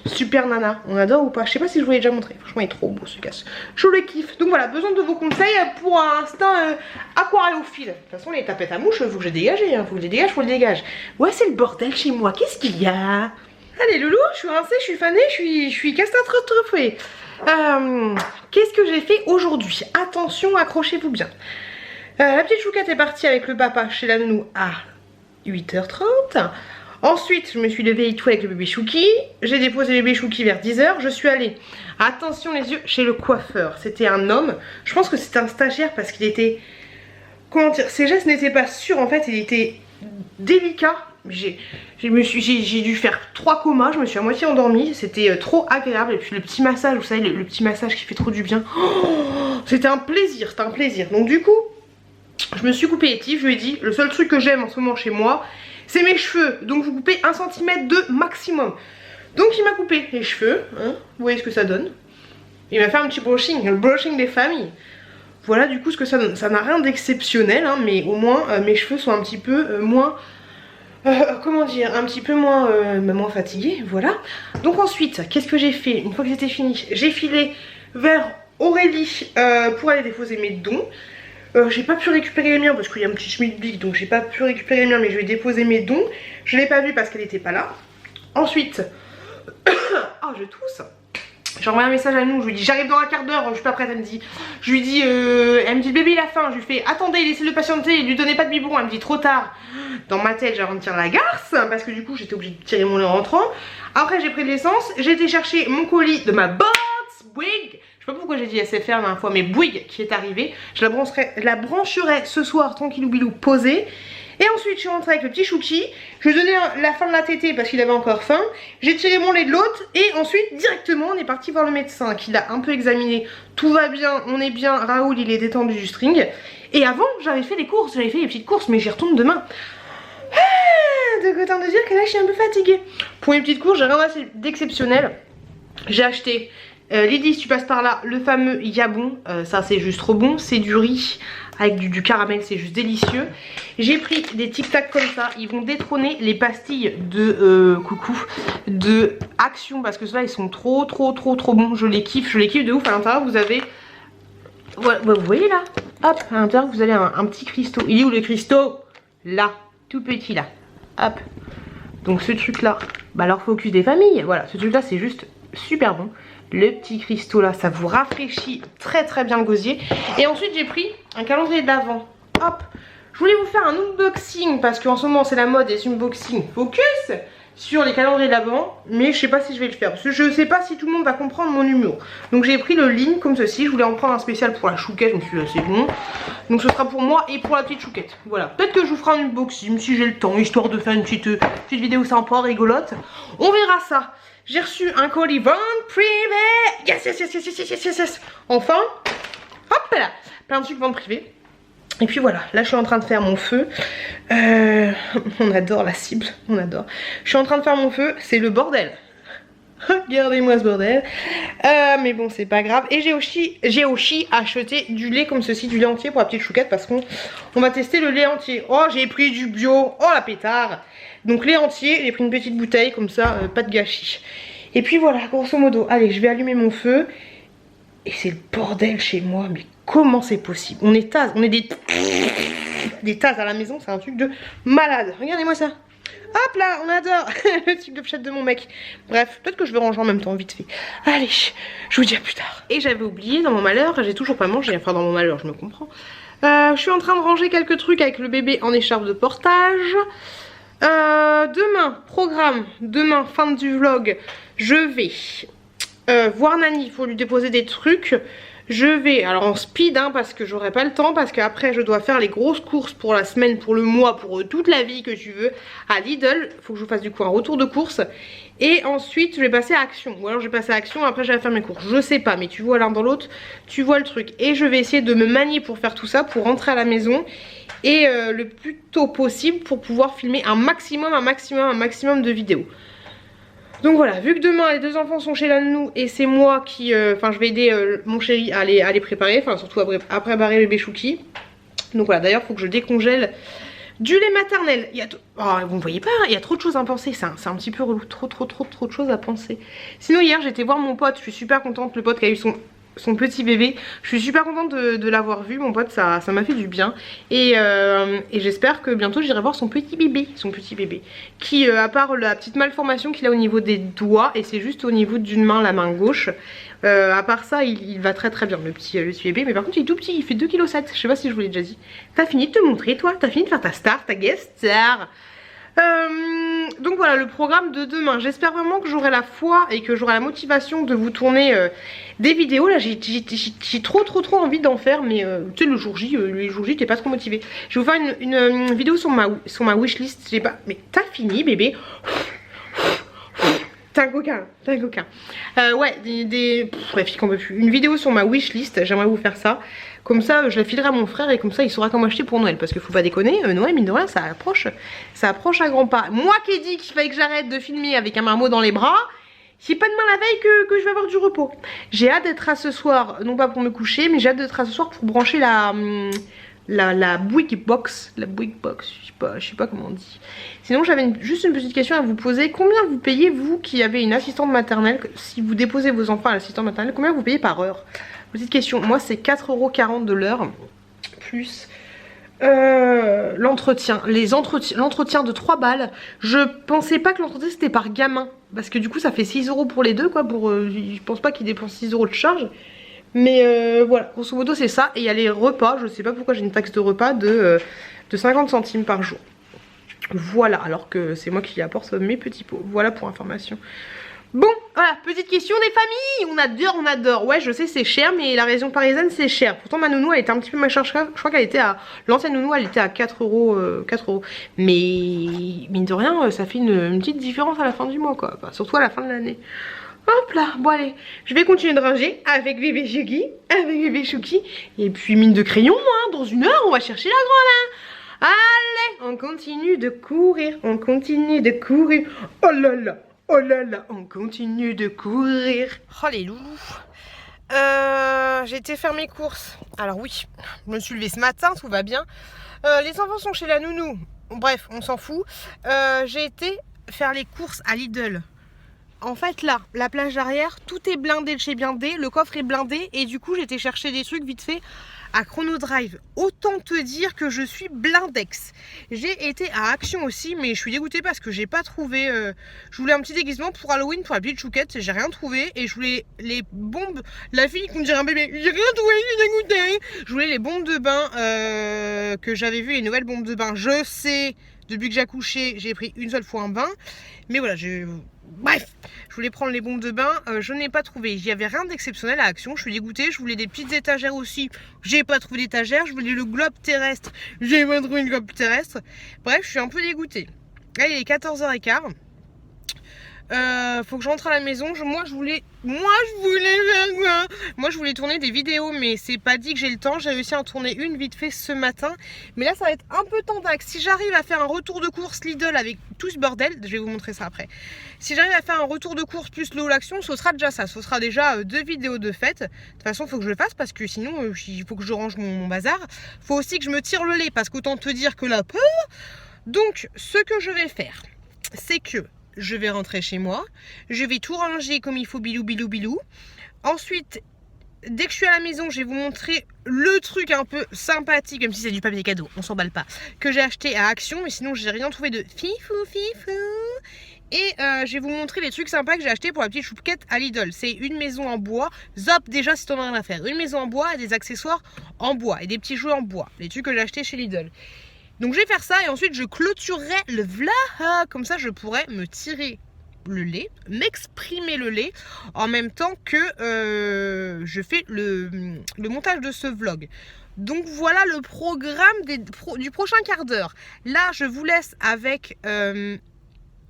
Super nana, on adore ou pas? Je sais pas si je vous l'ai déjà montré. Franchement il est trop beau ce casque. Je le kiffe. Donc voilà, besoin de vos conseils pour un instinct aquariophile. De toute façon les tapettes à mouches, faut que je les dégage, hein. Faut que je les dégage, faut les dégage. Ouais, c'est le bordel chez moi. Qu'est-ce qu'il y a? Allez loulou, je suis rincée, je suis fanée, je suis catastrophiée. Qu'est-ce que j'ai fait aujourd'hui? Attention, accrochez-vous bien. La petite chouquette est partie avec le papa chez la nounou à 8h30. Ensuite, je me suis levée et tout avec le bébé chouki. J'ai déposé le bébé chouki vers 10h. Je suis allée, attention les yeux, chez le coiffeur. C'était un homme. Je pense que c'était un stagiaire parce qu'il était... Comment dire? Ses gestes n'étaient pas sûrs en fait. Il était délicat. J'ai dû faire 3 comas. Je me suis à moitié endormie. C'était trop agréable. Et puis le petit massage, vous savez, le petit massage qui fait trop du bien. Oh, c'était un plaisir, c'était un plaisir. Donc du coup, je me suis coupé les tifs. Je lui ai dit, le seul truc que j'aime en ce moment chez moi, c'est mes cheveux, donc vous coupez 1 cm de maximum. Donc il m'a coupé les cheveux, hein. Vous voyez ce que ça donne. Il m'a fait un petit brushing, le brushing des familles. Voilà du coup ce que ça donne. Ça n'a rien d'exceptionnel, hein, mais au moins mes cheveux sont un petit peu moins... comment dire, un petit peu moins fatigués, voilà. Donc ensuite, qu'est-ce que j'ai fait? Une fois que c'était fini, j'ai filé vers Aurélie pour aller déposer mes dons. J'ai pas pu récupérer les miens parce qu'il y a un petit schmilblick, donc j'ai pas pu récupérer les miens, mais je vais déposer mes dons. Je l'ai pas vu parce qu'elle était pas là. Ensuite, oh je tousse. J'ai envoyé un message à nous, je lui dis j'arrive dans un quart d'heure, je suis pas prête, elle me dit. Je lui dis, elle me dit le bébé il a faim, je lui fais attendez, laissez-le patienter, lui donnez pas de biberon, elle me dit trop tard. Dans ma tête j'ai envie de tirer la garce, parce que du coup j'étais obligée de tirer mon lait en rentrant. Après j'ai pris de l'essence, j'ai été chercher mon colis de ma Bots Wig Je sais pas pourquoi j'ai dit SFR la dernière fois, mais Bouygues qui est arrivé. Je la brancherai ce soir, tranquillou bilou, posée. Et ensuite je suis rentrée avec le petit Chouki. Je lui ai donné la fin de la tétée parce qu'il avait encore faim. J'ai tiré mon lait de l'autre et ensuite directement on est parti voir le médecin qui l'a un peu examiné. Tout va bien, on est bien, Raoul il est détendu du string. Et avant j'avais fait les courses, j'avais fait les petites courses mais j'y retourne demain. Donc autant de dire que là je suis un peu fatiguée. Pour les petites courses j'ai rien d'exceptionnel. J'ai acheté Lydie, si tu passes par là, le fameux Yabon, ça c'est juste trop bon, c'est du riz avec du caramel, c'est juste délicieux. J'ai pris des Tic Tac comme ça, ils vont détrôner les pastilles de de Action parce que ceux-là ils sont trop bons, je les kiffe de ouf. À l'intérieur vous avez, voilà, vous voyez là, hop, à l'intérieur vous avez un petit cristaux. Il est où le cristaux? Là, tout petit là, hop. Donc ce truc là, bah leur focus des familles, voilà, ce truc là c'est juste super bon. Le petit cristaux là, ça vous rafraîchit très bien le gosier. Et ensuite j'ai pris un calendrier d'avant. Hop, je voulais vous faire un unboxing parce qu'en ce moment c'est la mode des unboxing focus sur les calendriers d'avant. Mais je sais pas si je vais le faire parce que je sais pas si tout le monde va comprendre mon humour. Donc j'ai pris le ligne comme ceci. Je voulais en prendre un spécial pour la chouquette, je me suis dit c'est bon. Donc ce sera pour moi et pour la petite chouquette. Voilà, peut-être que je vous ferai un unboxing si j'ai le temps, histoire de faire une petite vidéo sympa, rigolote. On verra ça. J'ai reçu un colis vente privée. Yes. Enfin, hop là, plein de trucs vente privée. Et puis voilà, là je suis en train de faire mon feu. On adore la cible, on adore. Je suis en train de faire mon feu, c'est le bordel. Regardez-moi ce bordel. Mais bon, c'est pas grave. Et j'ai aussi acheté du lait comme ceci, du lait entier pour la petite chouquette parce qu'on va tester le lait entier. Oh, j'ai pris du bio. Oh la pétard. Donc lait entier, j'ai pris une petite bouteille comme ça, pas de gâchis. Et puis voilà, grosso modo. Allez, je vais allumer mon feu. Et c'est le bordel chez moi. Mais comment c'est possible? On est des tasses à la maison, c'est un truc de malade. Regardez-moi ça. Hop là, on adore le type de pochette de mon mec. Bref, peut-être que je vais ranger en même temps, vite fait. Allez, je vous dis à plus tard. Et j'avais oublié, dans mon malheur, j'ai toujours pas mangé. Enfin, dans mon malheur, je me comprends. Je suis en train de ranger quelques trucs avec le bébé en écharpe de portage. Demain, programme. Demain, fin du vlog, je vais voir Nani. Il faut lui déposer des trucs. Je vais, alors en speed hein, parce que j'aurai pas le temps, parce qu'après je dois faire les grosses courses pour la semaine, pour le mois, pour toute la vie que tu veux à Lidl. Faut que je vous fasse du coup un retour de course. Et ensuite je vais passer à Action. Ou alors je vais passer à Action, après je vais faire mes courses. Je sais pas, mais tu vois l'un dans l'autre, tu vois le truc. Et je vais essayer de me manier pour faire tout ça, pour rentrer à la maison. Et le plus tôt possible pour pouvoir filmer un maximum de vidéos. Donc voilà, vu que demain les deux enfants sont chez la nounou et c'est moi qui, enfin je vais aider mon chéri à les préparer, enfin surtout à préparer le bébé Chouki. Donc voilà, d'ailleurs il faut que je décongèle du lait maternel. Il y a vous ne voyez pas, il y a trop de choses à penser, c'est un petit peu relou, trop de choses à penser. Sinon hier j'étais voir mon pote, je suis super contente, le pote qui a eu son petit bébé. Je suis super contente de l'avoir vu, mon pote, ça m'a fait du bien. Et j'espère que bientôt j'irai voir son petit bébé. Qui, à part la petite malformation qu'il a au niveau des doigts, et c'est juste au niveau d'une main, la main gauche. À part ça, il va très bien, le petit bébé. Mais par contre, il est tout petit, il fait 2,7 kg. Je sais pas si je vous l'ai déjà dit. T'as fini de te montrer, toi? T'as fini de faire ta star, ta guest star? Donc voilà le programme de demain. J'espère vraiment que j'aurai la foi et que j'aurai la motivation de vous tourner des vidéos. Là j'ai trop envie d'en faire, mais tu sais le jour J t'es pas trop motivée. Je vais vous faire une vidéo sur ma wishlist. J'ai pas. Mais t'as fini bébé? T'es un coquin. Ouais, bref, qu'on veut plus. Une vidéo sur ma wishlist, j'aimerais vous faire ça. Comme ça, je la filerai à mon frère et comme ça, il saura comment acheter pour Noël. Parce qu'il faut pas déconner, Noël, mine de rien, ça approche à grands pas. Moi qui ai dit qu'il fallait que j'arrête de filmer avec un marmot dans les bras, c'est pas demain la veille que je vais avoir du repos. J'ai hâte d'être à ce soir, non pas pour me coucher, mais j'ai hâte d'être à ce soir pour brancher la Bouygues Box. La Bouygues Box, je sais pas comment on dit. Sinon j'avais juste une petite question à vous poser. Combien vous payez vous qui avez une assistante maternelle? Si vous déposez vos enfants à l'assistante maternelle, combien vous payez par heure? Petite question, moi c'est 4,40 € de l'heure. Plus l'entretien. L'entretien de 3 balles. Je pensais pas que l'entretien c'était par gamin. Parce que du coup ça fait 6 € pour les deux quoi. Je pense pas qu'ils dépensent 6 € de charge. Mais voilà, grosso modo c'est ça. Et il y a les repas, je sais pas pourquoi j'ai une taxe de repas de 50 centimes par jour. Voilà, alors que c'est moi qui apporte mes petits pots. Voilà pour information. Bon, voilà, petite question des familles. On adore. Ouais, je sais, c'est cher, mais la région parisienne, c'est cher. Pourtant, ma nounou, elle était un petit peu moins chère. Je crois qu'elle était à... L'ancienne nounou, elle était à 4 euros. 4 euros. Mais, mine de rien, ça fait une petite différence à la fin du mois, quoi. Enfin, surtout à la fin de l'année. Hop là, bon allez, je vais continuer de ranger avec bébé Chouki, et puis mine de crayon, hein, dans 1 heure, on va chercher la grande, hein. Allez, on continue de courir, oh là là, on continue de courir. Oh les loulous, j'ai été faire mes courses, alors oui, je me suis levée ce matin, tout va bien, les enfants sont chez la nounou, bref, on s'en fout, j'ai été faire les courses à Lidl. En fait là, la plage arrière, tout est blindé de chez blindé, le coffre est blindé et du coup j'ai été chercher des trucs vite fait à Chrono Drive. Autant te dire que je suis blindex. J'ai été à Action aussi mais je suis dégoûtée parce que j'ai pas trouvé, je voulais un petit déguisement pour Halloween pour la petite chouquette, j'ai rien trouvé et je voulais les bombes, la fille qui me dirait un bébé, j'ai rien trouvé, je suis dégoûtée. Je voulais les bombes de bain que j'avais vu, les nouvelles bombes de bain, je sais, depuis que j'ai accouché, j'ai pris une seule fois un bain, mais voilà, bref, je voulais prendre les bombes de bain, je n'ai pas trouvé. Il n'y avait rien d'exceptionnel à Action, je suis dégoûtée. Je voulais des petites étagères aussi, j'ai pas trouvé d'étagère. Je voulais le globe terrestre, j'ai pas trouvé le globe terrestre. Bref, je suis un peu dégoûtée. Là, il est 14h15. Faut que je rentre à la maison. Moi je voulais faire quoi? Moi je voulais tourner des vidéos, mais c'est pas dit que j'ai le temps. J'ai réussi à en tourner une vite fait ce matin, mais là ça va être un peu tendax. Si j'arrive à faire un retour de course Lidl avec tout ce bordel, je vais vous montrer ça après. Si j'arrive à faire un retour de course plus le haul action, ce sera déjà ça. Ce sera déjà 2 vidéos de fête. De toute façon faut que je le fasse parce que sinon il faut que je range mon bazar. Faut aussi que je me tire le lait parce qu'autant te dire que là, donc ce que je vais faire, c'est que je vais rentrer chez moi, je vais tout ranger comme il faut, bilou. Ensuite, dès que je suis à la maison, je vais vous montrer le truc un peu sympathique, même si c'est du papier cadeau, on s'emballe pas, que j'ai acheté à Action, mais sinon j'ai rien trouvé de fifou. Et je vais vous montrer les trucs sympas que j'ai acheté pour la petite chouquette à Lidl. C'est une maison en bois, zop déjà si t'en as rien à faire, une maison en bois et des accessoires en bois et des petits jouets en bois, les trucs que j'ai acheté chez Lidl. Donc je vais faire ça et ensuite je clôturerai le vlog, comme ça je pourrai me tirer le lait, m'exprimer le lait en même temps que je fais le montage de ce vlog. Donc voilà le programme du prochain quart d'heure. Là je vous laisse avec un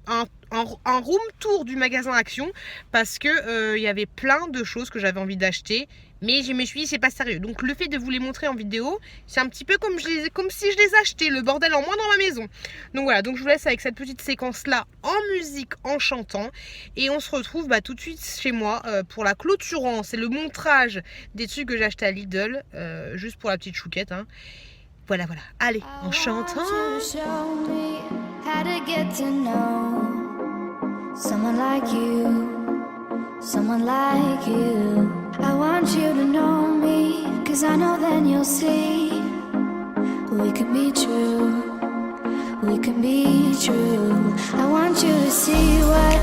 room tour du magasin Action parce que il y avait plein de choses que j'avais envie d'acheter. Mais je me suis dit c'est pas sérieux. Donc le fait de vous les montrer en vidéo, c'est un petit peu comme si je les achetais, le bordel en moins dans ma maison. Donc voilà, donc je vous laisse avec cette petite séquence là en musique, en chantant. Et on se retrouve tout de suite chez moi pour la clôturance et le montrage des trucs que j'ai acheté à Lidl, juste pour la petite chouquette. Hein. Voilà. Allez, en chantant. Someone like you. I want you to know me, 'cause I know then you'll see we can be true, we can be true. I want you to see what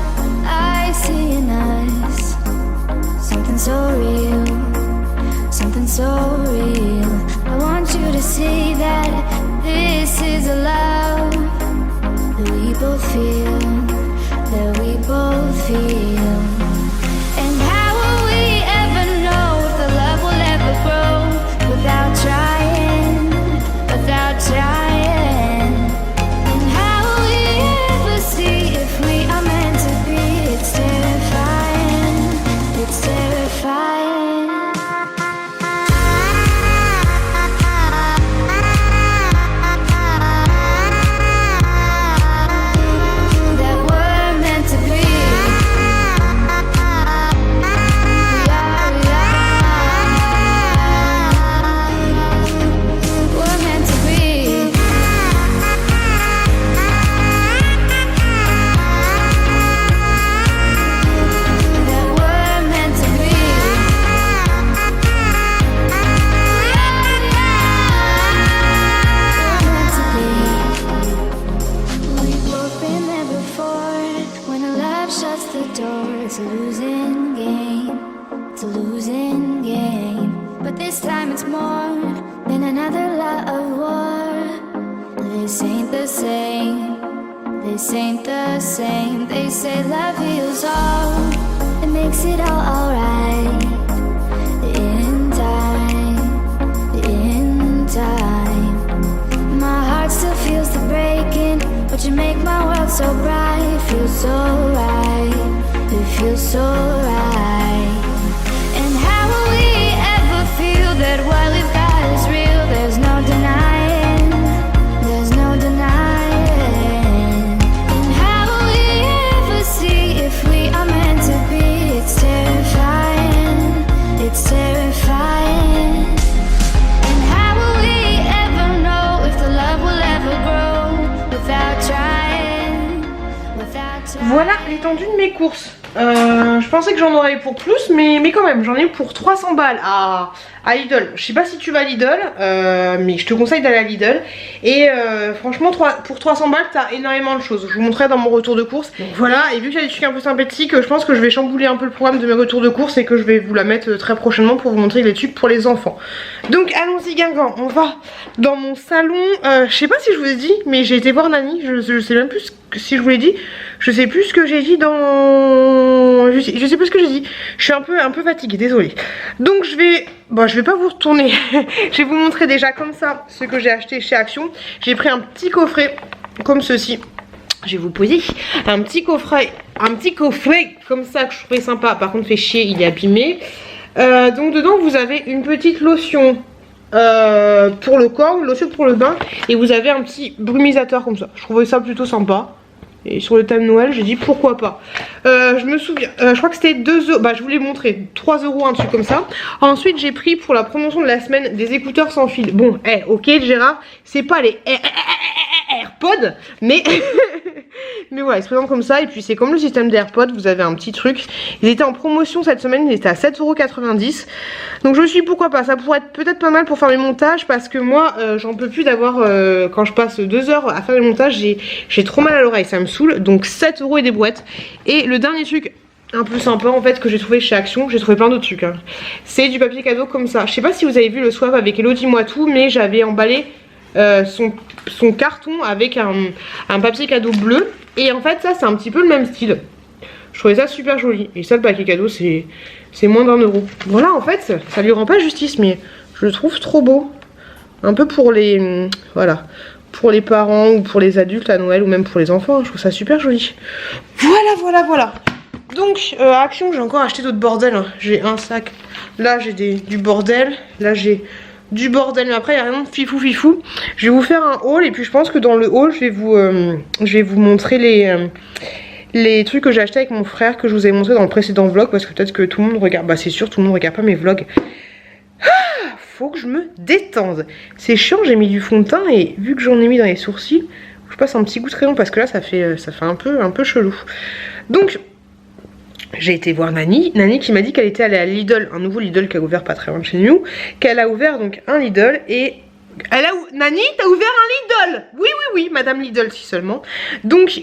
I see in us, something so real, something so real. I want you to see that this is a love that we both feel, that we both feel. And how will we ever know if the love will ever grow without trying, without trying? And how will we ever see if we are meant to be? It's terrifying, it's terrifying. It's a losing game, it's a losing game. But this time it's more than another love war. This ain't the same, this ain't the same. They say love heals all, makes it all alright. In time, my heart still feels the breaking, but you make my world so bright. It feels so right, it feels so right. And how will we ever feel that what we've got is real? There's no denying, there's no denying. And how will we ever see if we are meant to be? It's terrifying, it's terrifying. And how will we ever know if the love will ever grow without trying, without trying? Voilà l'étendue de mes courses. Je pensais que j'en aurais pour plus, mais quand même, j'en ai eu pour 300 balles à Lidl. Je sais pas si tu vas à Lidl, mais je te conseille d'aller à Lidl. Et franchement, pour 300 balles, t'as énormément de choses. Je vous montrerai dans mon retour de course. Donc voilà, et vu qu'il y a des trucs un peu sympathiques, je pense que je vais chambouler un peu le programme de mes retours de course et que je vais vous la mettre très prochainement pour vous montrer les trucs pour les enfants. Donc allons-y Guingamp, on va dans mon salon. Je sais pas si je vous ai dit, mais j'ai été voir Nani. Je sais même plus si je vous l'ai dit. Je sais plus ce que j'ai dit dans... Je sais plus ce que j'ai dit. Je suis un peu fatiguée, désolée. Donc je vais pas vous retourner. Je vais vous montrer déjà comme ça ce que j'ai acheté chez Action. J'ai pris un petit coffret comme ceci. Je vais vous poser un petit coffret comme ça que je trouvais sympa. Par contre fait chier, il est abîmé. Donc dedans vous avez une petite lotion pour le corps, une lotion pour le bain, et vous avez un petit brumisateur comme ça. Je trouvais ça plutôt sympa. Et sur le thème Noël, j'ai dit pourquoi pas. Je me souviens, je crois que c'était 2 euros. Bah, je vous l'ai montré, 3 euros, un truc comme ça. Ensuite, j'ai pris pour la promotion de la semaine des écouteurs sans fil. Bon, ok, Gérard, c'est pas les AirPods, mais mais voilà, ils se présentent comme ça. Et puis, c'est comme le système des AirPods, vous avez un petit truc. Ils étaient en promotion cette semaine, ils étaient à 7,90 €. Donc, je me suis dit pourquoi pas. Ça pourrait être peut-être pas mal pour faire mes montages, parce que moi, j'en peux plus d'avoir, quand je passe 2 heures à faire les montages, j'ai trop mal à l'oreille, ça me saoule. Donc 7 € et des boîtes. Et le dernier truc un peu sympa en fait que j'ai trouvé chez Action, j'ai trouvé plein d'autres trucs, hein. C'est du papier cadeau comme ça. Je sais pas si vous avez vu le swap avec Hello Dis-moi tout, mais j'avais emballé son carton avec un papier cadeau bleu. Et en fait ça c'est un petit peu le même style. Je trouvais ça super joli. Et ça le papier cadeau c'est moins d'1 €. Voilà, en fait ça lui rend pas justice, mais je le trouve trop beau. Un peu pour les... voilà, pour les parents ou pour les adultes à Noël, ou même pour les enfants, je trouve ça super joli. Voilà. Donc à Action j'ai encore acheté d'autres bordels, hein. J'ai un sac, là j'ai du bordel, là j'ai du bordel, mais après il n'y a rien de fifou. Je vais vous faire un haul, et puis je pense que dans le haul je vais vous montrer les trucs que j'ai acheté avec mon frère, que je vous ai montré dans le précédent vlog, parce que peut-être que tout le monde regarde, bah c'est sûr, tout le monde regarde pas mes vlogs. Faut que je me détende. C'est chiant, j'ai mis du fond de teint, et vu que j'en ai mis dans les sourcils, je passe un petit coup de crayon parce que là ça fait un peu chelou. Donc j'ai été voir Nani qui m'a dit qu'elle était allée à Lidl, un nouveau Lidl qui a ouvert pas très loin de chez nous, qu'elle a ouvert donc un Lidl, et Nani, t'as ouvert un Lidl? Oui, madame Lidl si seulement. Donc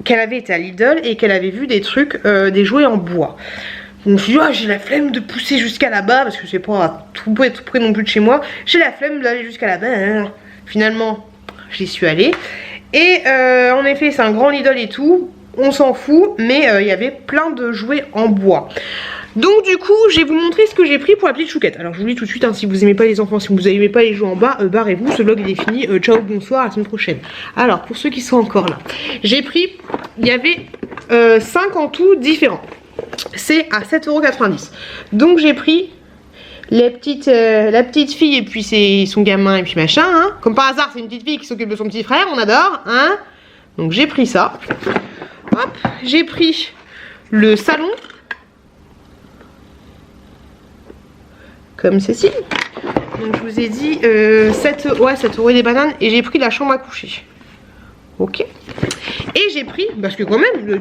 qu'elle avait été à Lidl et qu'elle avait vu des trucs, des jouets en bois. Je me suis dit, j'ai la flemme de pousser jusqu'à là-bas, parce que c'est pas tout près non plus de chez moi. J'ai la flemme d'aller jusqu'à là-bas, hein. Finalement, j'y suis allée. Et en effet, c'est un grand Lidl et tout. On s'en fout, mais il y avait plein de jouets en bois. Donc du coup, je vais vous montrer ce que j'ai pris pour la petite chouquette. Alors je vous le dis tout de suite, hein, si vous aimez pas les enfants, si vous aimez pas les jouets en bas, barrez-vous, ce vlog il est fini. Ciao, bonsoir, à la semaine prochaine. Alors, pour ceux qui sont encore là, j'ai pris, il y avait 5 en tout différents. C'est à 7,90 €. Donc j'ai pris la petite fille et puis son gamin et puis machin, hein. Comme par hasard, c'est une petite fille qui s'occupe de son petit frère, on adore, hein. Donc j'ai pris ça. Hop, j'ai pris le salon, comme ceci. Donc je vous ai dit 7 € et des bananes, et j'ai pris la chambre à coucher. Ok. Et j'ai pris, parce que quand même,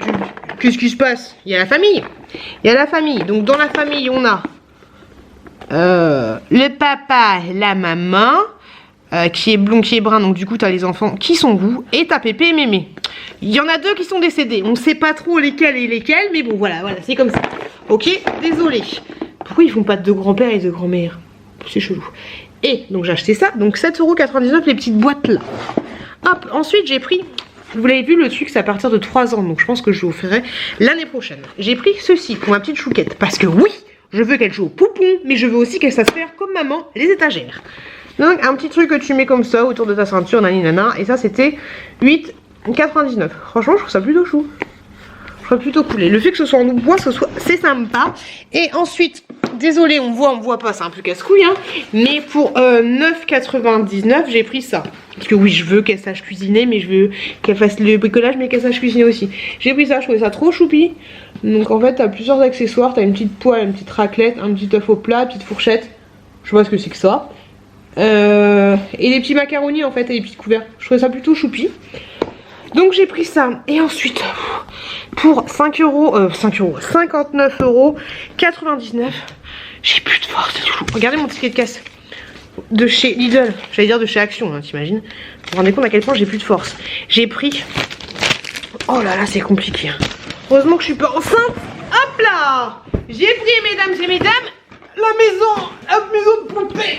qu'est-ce qui se passe? Il y a la famille. Donc dans la famille, on a le papa, la maman, qui est blond, qui est brun. Donc du coup, tu as les enfants qui sont vous, et t'as Pépé et Mémé. Il y en a 2 qui sont décédés. On sait pas trop lesquels et lesquels, mais bon, voilà, c'est comme ça. Ok, désolé. Pourquoi ils font pas de grand-père et de grand-mère? C'est chelou. Et donc j'ai acheté ça, donc 7,99 € les petites boîtes là. Hop, ensuite j'ai pris Vous l'avez vu, le truc c'est à partir de 3 ans, donc je pense que je vous ferai l'année prochaine. J'ai pris ceci pour ma petite chouquette, parce que oui, je veux qu'elle joue au poupon, mais je veux aussi qu'elle sache faire comme maman les étagères. Donc un petit truc que tu mets comme ça autour de ta ceinture, nana, et ça c'était 8,99. Franchement, je trouve ça plutôt chou. Je trouve plutôt cool. Et le fait que ce soit en bois, c'est sympa. Et ensuite, désolé, on voit pas, c'est un peu casse-couille, hein, mais pour 9,99, j'ai pris ça. Parce que oui, je veux qu'elle sache cuisiner, mais je veux qu'elle fasse le bricolage, mais qu'elle sache cuisiner aussi. J'ai pris ça, je trouvais ça trop choupi. Donc en fait, t'as plusieurs accessoires. T'as une petite poêle, une petite raclette, un petit œuf au plat, une petite fourchette. Je sais pas ce que c'est que ça. Et des petits macaronis en fait, et des petits couverts. Je trouvais ça plutôt choupi. Donc j'ai pris ça. Et ensuite, pour 59,99 €, j'ai plus de force. Regardez mon ticket de caisse de chez Lidl. J'allais dire de chez Action, hein, t'imagines. Vous vous rendez compte à quel point j'ai plus de force. J'ai pris... Oh là là, c'est compliqué. Hein. Heureusement que je suis pas enceinte. Hop là. J'ai pris, mesdames et mesdames, la maison de poupée.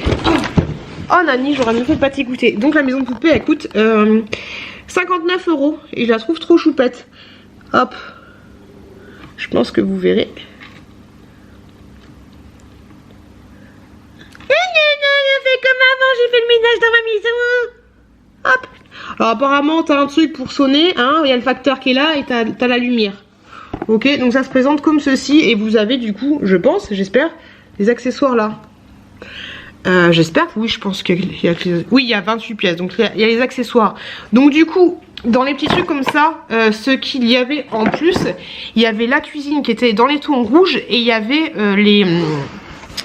Oh Nani, j'aurais mieux fait de pas t'écouter. Donc la maison de poupée, elle coûte 59 € et je la trouve trop choupette. Hop. Je pense que vous verrez. Je fais comme avant, j'ai fait le ménage dans ma maison. Hop. Alors apparemment, t'as un truc pour sonner, hein. Il y a le facteur qui est là et t'as la lumière. Ok, donc ça se présente comme ceci et vous avez du coup, je pense, j'espère, les accessoires là. J'espère, oui, je pense qu'il y a... Oui, il y a 28 pièces, donc il y a les accessoires. Donc du coup, dans les petits trucs comme ça, ce qu'il y avait en plus, il y avait la cuisine qui était dans les tons rouges et il y avait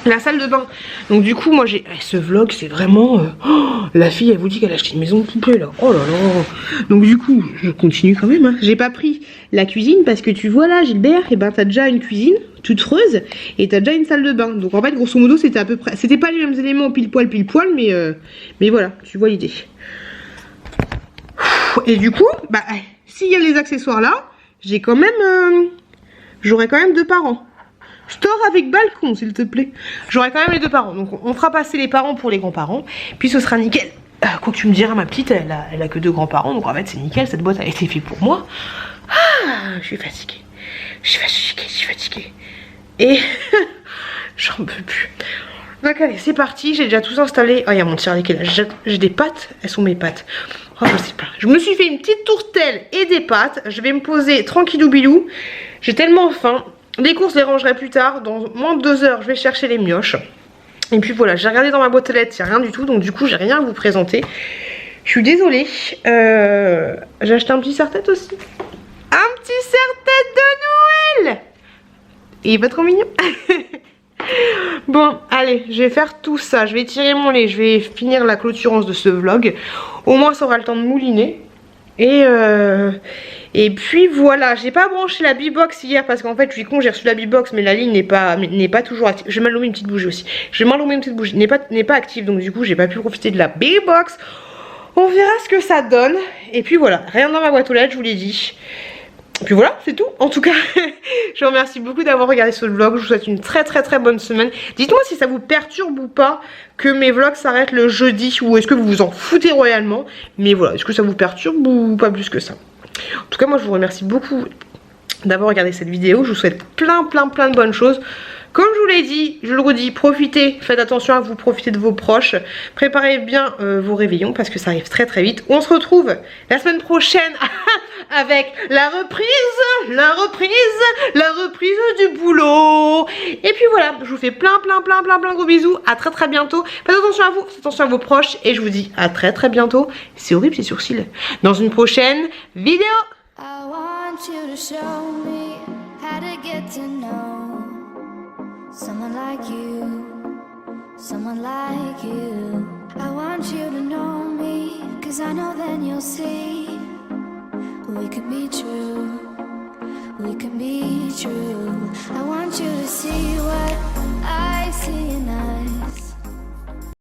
la salle de bain. Donc du coup, moi j'ai... Ce vlog, c'est vraiment... la fille, elle vous dit qu'elle a acheté une maison de poupée, là. Oh là là. Donc du coup, je continue quand même. Hein. J'ai pas pris la cuisine parce que tu vois là, Gilbert, et ben t'as déjà une cuisine toute creuse et t'as déjà une salle de bain. Donc en fait, grosso modo, c'était à peu près... C'était pas les mêmes éléments pile poil, mais voilà, tu vois l'idée. Et du coup, bah, s'il y a les accessoires là, j'ai quand même... J'aurai quand même 2 parents. Store avec balcon, s'il te plaît. J'aurai quand même les 2 parents. Donc on fera passer les parents pour les grands-parents. Puis ce sera nickel. Quoi que tu me diras, ma petite, elle a que 2 grands-parents. Donc en fait, c'est nickel. Cette boîte a été faite pour moi. Ah, je suis fatiguée. Je suis fatiguée. Et j'en peux plus. Donc allez, c'est parti. J'ai déjà tout installé. Oh, il y a mon tire-liquide qui est là. J'ai des pâtes. Elles sont mes pâtes. Oh, je sais pas. Je me suis fait une petite tourtelle et des pâtes. Je vais me poser tranquillou bilou. J'ai tellement faim. Les courses, je les rangerai plus tard. Dans moins de 2 heures, je vais chercher les mioches. Et puis voilà, j'ai regardé dans ma boîte aux lettres, il n'y a rien du tout. Donc du coup, j'ai rien à vous présenter. Je suis désolée. J'ai acheté un petit serre-tête aussi. Un petit serre-tête de Noël. Et il va trop mignon. Bon, allez, je vais faire tout ça. Je vais tirer mon lait. Je vais finir la clôturance de ce vlog. Au moins, ça aura le temps de mouliner. Et puis voilà, j'ai pas branché la B-Box hier parce qu'en fait je suis con, j'ai reçu la B-Box mais la ligne n'est pas toujours active. Je vais m'allumer une petite bougie aussi. Je vais m'allumer une petite bougie, n'est pas active, donc du coup j'ai pas pu profiter de la B-Box. On verra ce que ça donne. Et puis voilà, rien dans ma boîte aux lettres, je vous l'ai dit. Et puis voilà, c'est tout. En tout cas, je vous remercie beaucoup d'avoir regardé ce vlog. Je vous souhaite une très bonne semaine. Dites-moi si ça vous perturbe ou pas que mes vlogs s'arrêtent le jeudi, ou est-ce que vous vous en foutez royalement. Mais voilà, est-ce que ça vous perturbe ou pas plus que ça? En tout cas, moi je vous remercie beaucoup d'avoir regardé cette vidéo. Je vous souhaite plein de bonnes choses. Comme je vous l'ai dit, je le redis, profitez, faites attention à vous, profitez de vos proches. Préparez bien vos réveillons parce que ça arrive très vite. On se retrouve la semaine prochaine avec la reprise du boulot. Et puis voilà, je vous fais plein gros bisous. À très bientôt. Faites attention à vous, faites attention à vos proches. Et je vous dis à très bientôt. C'est horrible ces sourcils. Dans une prochaine vidéo. I want you to show me how to get to know someone like you, someone like you. I want you to know me, 'cause I know then you'll see we could be true, we can be true. I want you to see what